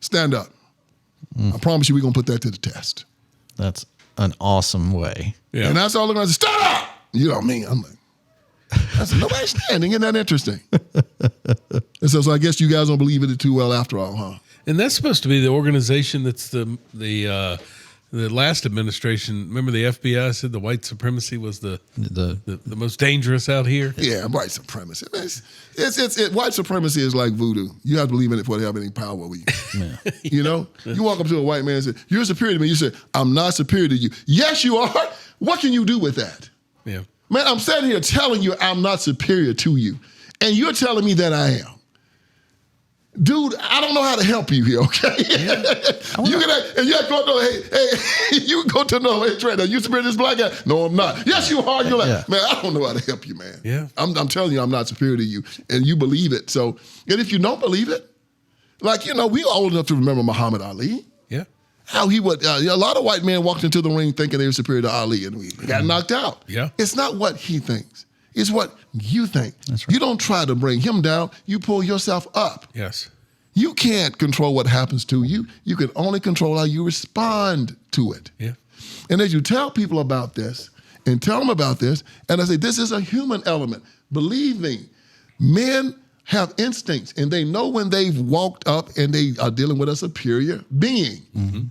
Stand up. I promise you, we're gonna put that to the test." That's an awesome way. Yeah. And that's all they're gonna say. Stand up. You know what I mean? I'm like, I said, nobody's standing. Isn't that interesting? And so I guess you guys don't believe in it too well after all, huh? And that's supposed to be the organization that's the last administration. Remember the FBI said the white supremacy was the most dangerous out here? Yeah, white supremacy. White supremacy is like voodoo. You have to believe in it before they have any power over you. Yeah. You know? You walk up to a white man and say, "You're superior to me." You say, "I'm not superior to you." Yes, you are. What can you do with that? Yeah. Man, I'm sitting here telling you I'm not superior to you, and you're telling me that I am. Dude, I don't know how to help you here, okay? Yeah. You can go to, hey, you go to no, hey, Trey, are you superior to this black guy? No, I'm not. Yes, you are. You're like, man, I don't know how to help you, man. Yeah. I'm telling you I'm not superior to you, and you believe it. So, and if you don't believe it, like, we old enough to remember Muhammad Ali. Yeah. How he would, a lot of white men walked into the ring thinking they were superior to Ali, and we got knocked out. Yeah. It's not what he thinks. It's what you think. That's right. You don't try to bring him down. You pull yourself up. Yes. You can't control what happens to you. You can only control how you respond to it. Yeah. And as you tell people about this and tell them about this, and I say, this is a human element. Believe me, men have instincts, and they know when they've walked up and they are dealing with a superior being. Mm-hmm.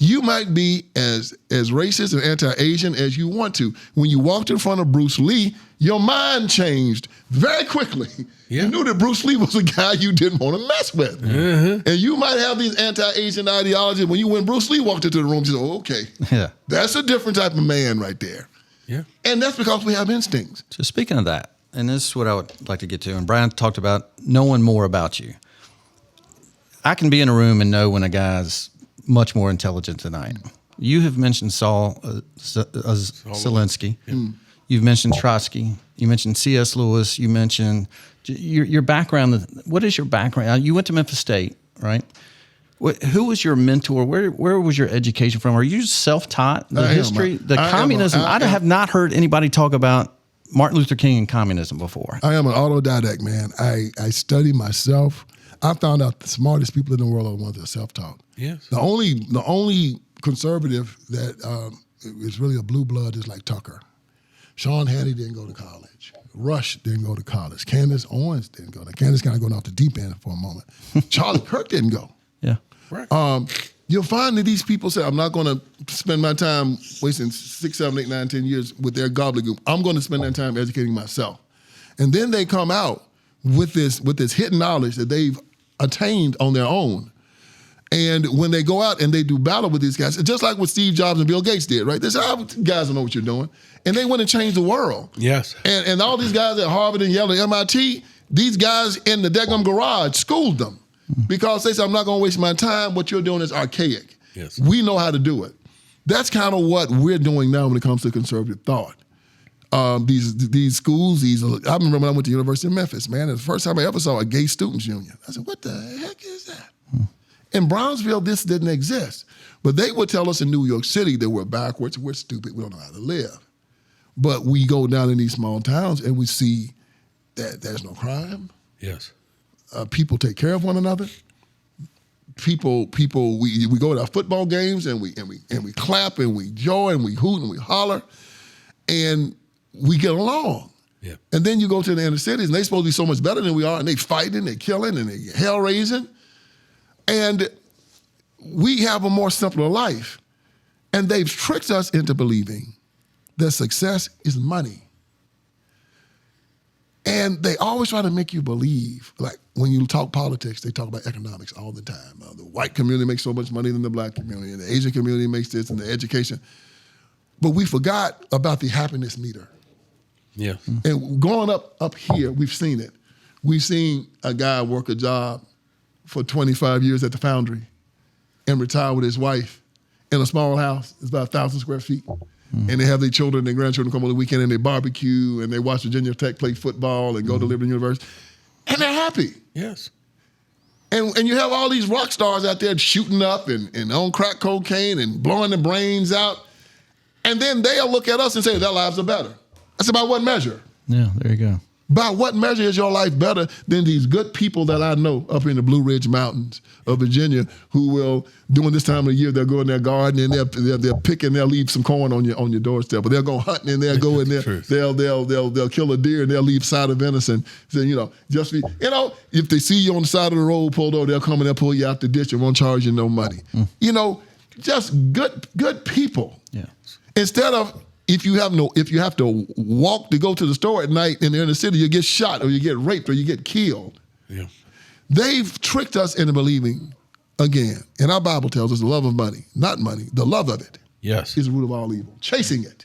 You might be as racist and anti-Asian as you want to. When you walked in front of Bruce Lee, your mind changed very quickly. Yeah. You knew that Bruce Lee was a guy you didn't want to mess with. Mm-hmm. And you might have these anti-Asian ideologies. When Bruce Lee walked into the room, you said, okay, that's a different type of man right there. Yeah. And that's because we have instincts. So speaking of that, and this is what I would like to get to, and Brian talked about knowing more about you. I can be in a room and know when a guy's much more intelligent than I am. You have mentioned Saul Alinsky. You've mentioned Trotsky. You mentioned C.S. Lewis. You mentioned your background. What is your background? You went to Memphis State, right? Who was your mentor? Where was your education from? Are you self-taught? The history, communism. I have not heard anybody talk about Martin Luther King and communism before. I am an autodidact, man. I study myself. I found out the smartest people in the world are the ones that are self-taught. Yes. The only conservative that is really a blue blood is like Tucker. Sean Hannity didn't go to college. Rush didn't go to college. Candace Owens didn't go. Now, Candace kind of going off the deep end for a moment. Charlie Kirk didn't go. Yeah. Right. You'll find that these people say, I'm not going to spend my time wasting 6, 7, 8, 9, 10 years with their gobbledygook. I'm going to spend that time educating myself. And then they come out with this hidden knowledge that they've attained on their own. And when they go out and they do battle with these guys, just like what Steve Jobs and Bill Gates did, right? They say, guys don't know what you're doing. And they went and changed the world. Yes. And all these guys at Harvard and Yale and MIT, these guys in the daggum garage schooled them because they said, I'm not going to waste my time. What you're doing is archaic. Yes. We know how to do it. That's kind of what we're doing now when it comes to conservative thought. These schools, I remember when I went to the University of Memphis, man, and the first time I ever saw a gay students union. I said, what the heck is that? In Brownsville, this didn't exist. But they would tell us in New York City that we're backwards, we're stupid, we don't know how to live. But we go down in these small towns and we see that there's no crime. Yes. People take care of one another. People. We go to our football games and we clap and we joy and we hoot and we holler, and we get along. Yeah. And then you go to the inner cities and they're supposed to be so much better than we are, and they fighting, they killing, and they hell raising, and we have a more simpler life. And they've tricked us into believing that success is money. And they always try to make you believe, like when you talk politics, they talk about economics all the time. The white community makes so much money than the black community, and the Asian community makes this, and the education. But we forgot about the happiness meter. Yeah. And growing up here, we've seen it. We've seen a guy work a job for 25 years at the foundry and retire with his wife in a small house. It's about 1,000 square feet. And they have their children and their grandchildren come on the weekend and they barbecue and they watch Virginia Tech play football and go to Liberty University. And they're happy. Yes. And you have all these rock stars out there shooting up and on crack cocaine and blowing their brains out. And then they'll look at us and say their lives are better. That's about what measure? Yeah, there you go. By what measure is your life better than these good people that I know up in the Blue Ridge Mountains of Virginia who will, during this time of the year, they'll go in their garden and they'll pick and they'll leave some corn on your doorstep. Or they'll go hunting and they'll go in there, they'll kill a deer and they'll leave side of venison. So, if they see you on the side of the road pulled over, they'll come and they'll pull you out the ditch and won't charge you no money. Just good people. Yeah. Instead of if you have to walk to go to the store at night and they're in the city, you get shot or you get raped or you get killed. Yeah. They've tricked us into believing, again, and our Bible tells us the love of money, not money, the love of it Yes. is the root of all evil. Chasing it.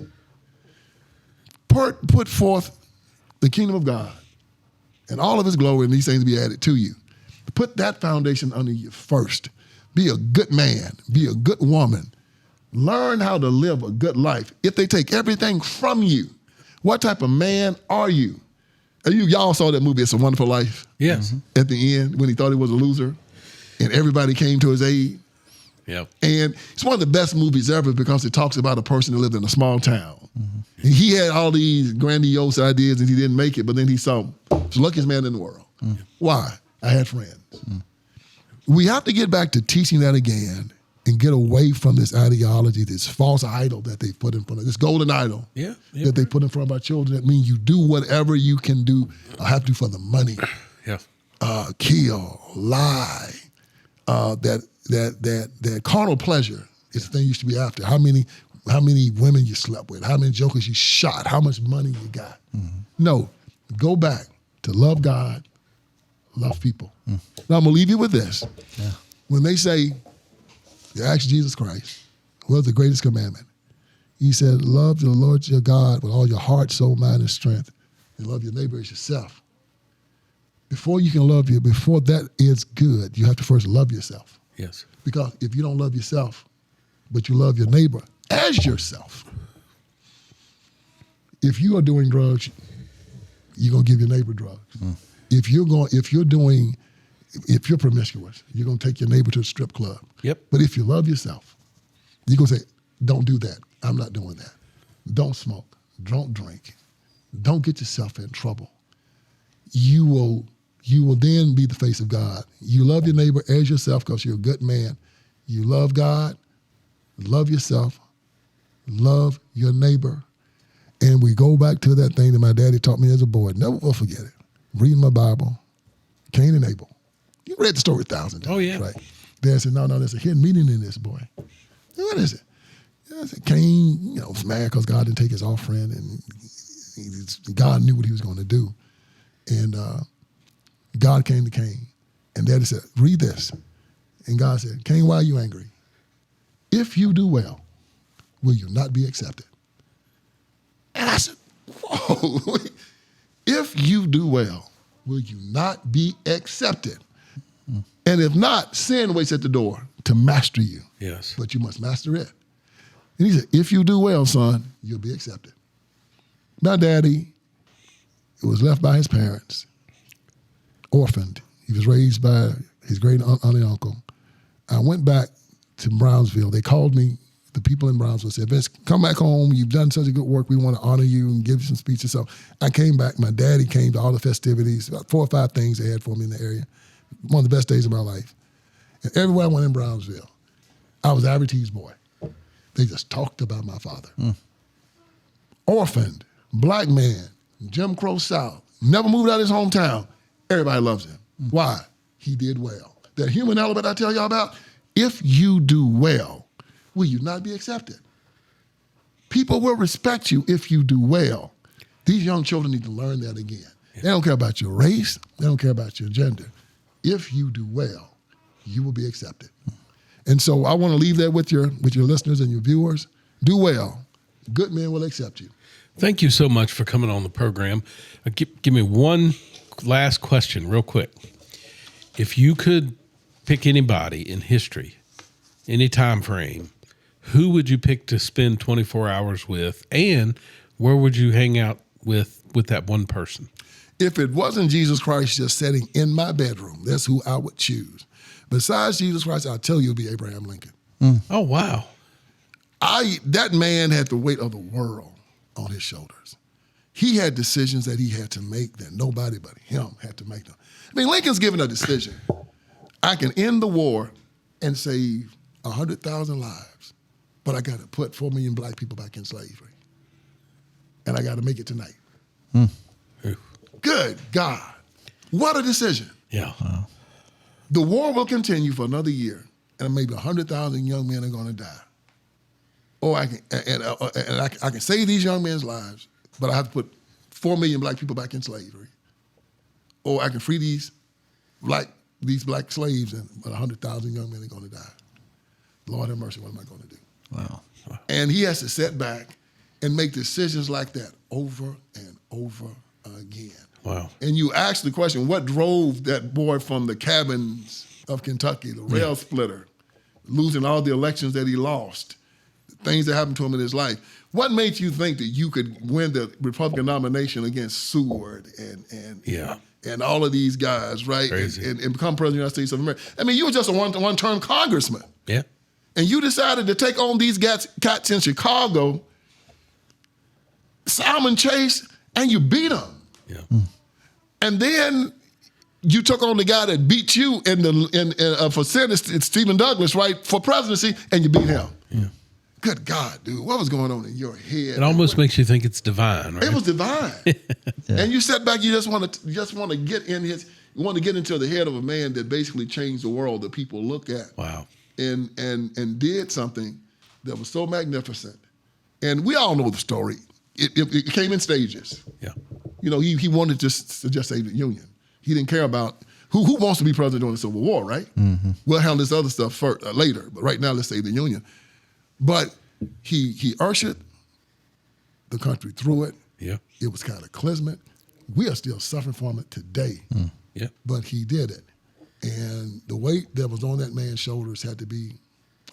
Put forth the kingdom of God and all of his glory and these things be added to you. Put that foundation under you first. Be a good man. Be a good woman. Learn how to live a good life. If they take everything from you, what type of man are you? And y'all saw that movie, It's a Wonderful Life? Yes. At the end, when he thought he was a loser, and everybody came to his aid. Yep. And it's one of the best movies ever because it talks about a person who lived in a small town. And he had all these grandiose ideas and he didn't make it, but then he saw, he's the luckiest man in the world. Why? I had friends. We have to get back to teaching that again and get away from this ideology, this false idol that they put in front of, this golden idol that they put in front of our children. That means you do whatever you can do, have to do for the money. Yeah. Kill, lie, that carnal pleasure is the thing you used to be after. How many women you slept with, how many jokers you shot, how much money you got. No, go back to love God, love people. Now I'm gonna leave you with this. Yeah. When they say, you ask Jesus Christ, what's the greatest commandment? He said, love the Lord your God with all your heart, soul, mind, and strength, and love your neighbor as yourself. Before you can love you, before that is good, you have to first love yourself. Yes. Because if you don't love yourself, but you love your neighbor as yourself, if you are doing drugs, you're gonna give your neighbor drugs. If you're promiscuous, you're gonna take your neighbor to a strip club. Yep. But if you love yourself, you're gonna say, don't do that. I'm not doing that. Don't smoke. Don't drink. Don't get yourself in trouble. You will then be the face of God. You love your neighbor as yourself because you're a good man. You love God, love yourself, love your neighbor. And we go back to that thing that my daddy taught me as a boy. Never will forget it. Reading my Bible, Cain and Abel. You read the story 1,000 times. Oh, yeah. Right? Dad said, no, there's a hidden meaning in this, boy. What is it? I said, Cain, was mad because God didn't take his offering, and God knew what he was going to do. And God came to Cain, and Daddy said, read this. And God said, Cain, why are you angry? If you do well, will you not be accepted? And I said, whoa. If you do well, will you not be accepted? And if not, sin waits at the door to master you. Yes. But you must master it. And he said, if you do well, son, you'll be accepted. My daddy was left by his parents, orphaned. He was raised by his great aunt and uncle. I went back to Brownsville. They called me, the people in Brownsville said, Vince, come back home. You've done such a good work. We want to honor you and give you some speeches. So I came back. My daddy came to all the festivities, about 4 or 5 things they had for me in the area. One of the best days of my life. And everywhere I went in Brownsville, I was Averett T's boy. They just talked about my father. Orphaned, black man, Jim Crow South, never moved out of his hometown. Everybody loves him. Why? He did well. That human element I tell y'all about, if you do well, will you not be accepted? People will respect you if you do well. These young children need to learn that again. They don't care about your race. They don't care about your gender. If you do well, you will be accepted. And so I want to leave that with your listeners and your viewers. Do well. Good men will accept you. Thank you so much for coming on the program. Give me one last question real quick. If you could pick anybody in history, any time frame, who would you pick to spend 24 hours with, and where would you hang out with that one person? If it wasn't Jesus Christ just sitting in my bedroom, that's who I would choose. Besides Jesus Christ, I'll tell you it'll be Abraham Lincoln. Oh, wow. That man had the weight of the world on his shoulders. He had decisions that he had to make that nobody but him had to make them. I mean, Lincoln's given a decision. I can end the war and save 100,000 lives, but I got to put 4 million black people back in slavery. And I got to make it tonight. Good God. What a decision. Yeah. Wow. The war will continue for another year, and maybe 100,000 young men are going to die. Or I can save these young men's lives, but I have to put 4 million black people back in slavery. Or I can free these black slaves, and 100,000 young men are going to die. Lord have mercy, what am I going to do? Wow. And he has to sit back and make decisions like that over and over again. Wow. And you ask the question, what drove that boy from the cabins of Kentucky, the rail splitter, losing all the elections that he lost, things that happened to him in his life? What made you think that you could win the Republican nomination against Seward and all of these guys, right? And become president of the United States of America? I mean, you were just a one-term congressman. Yeah. And you decided to take on these cats in Chicago, Simon Chase, and you beat them. Yeah. And then you took on the guy that beat you for Senate, Stephen Douglas, right, for presidency, and you beat him. Yeah. Good God, dude, what was going on in your head? It almost makes you think it's divine, right? It was divine. And you sat back, you just want to get into the head of a man that basically changed the world that people look at. Wow. And did something that was so magnificent. And we all know the story. It came in stages. Yeah. You know, he wanted to just save the Union. He didn't care about who wants to be president during the Civil War, right? Mm-hmm. We'll handle this other stuff later, but right now let's save the Union. But he ushered the country through it. Yeah. It was cataclysmic. We are still suffering from it today. Yeah. But he did it. And the weight that was on that man's shoulders had to be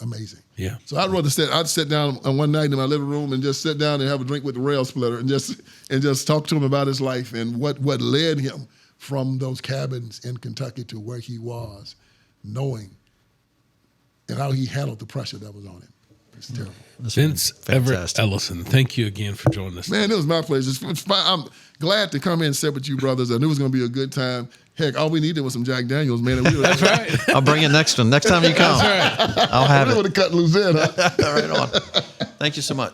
amazing. Yeah. So I'd sit down on one night in my living room and just sit down and have a drink with the rail splitter and just talk to him about his life and what led him from those cabins in Kentucky to where he was, knowing and how he handled the pressure that was on him. It's terrible. Vince Everett Ellison, thank you again for joining us. Man, it was my pleasure. It's fine. I'm glad to come in and sit with you brothers. I knew it was going to be a good time. Heck, all we needed was some Jack Daniels, man. That's right. I'll bring it next time you come. That's right. I'll have it. it. would have cut loose in, huh? Right on. Thank you so much.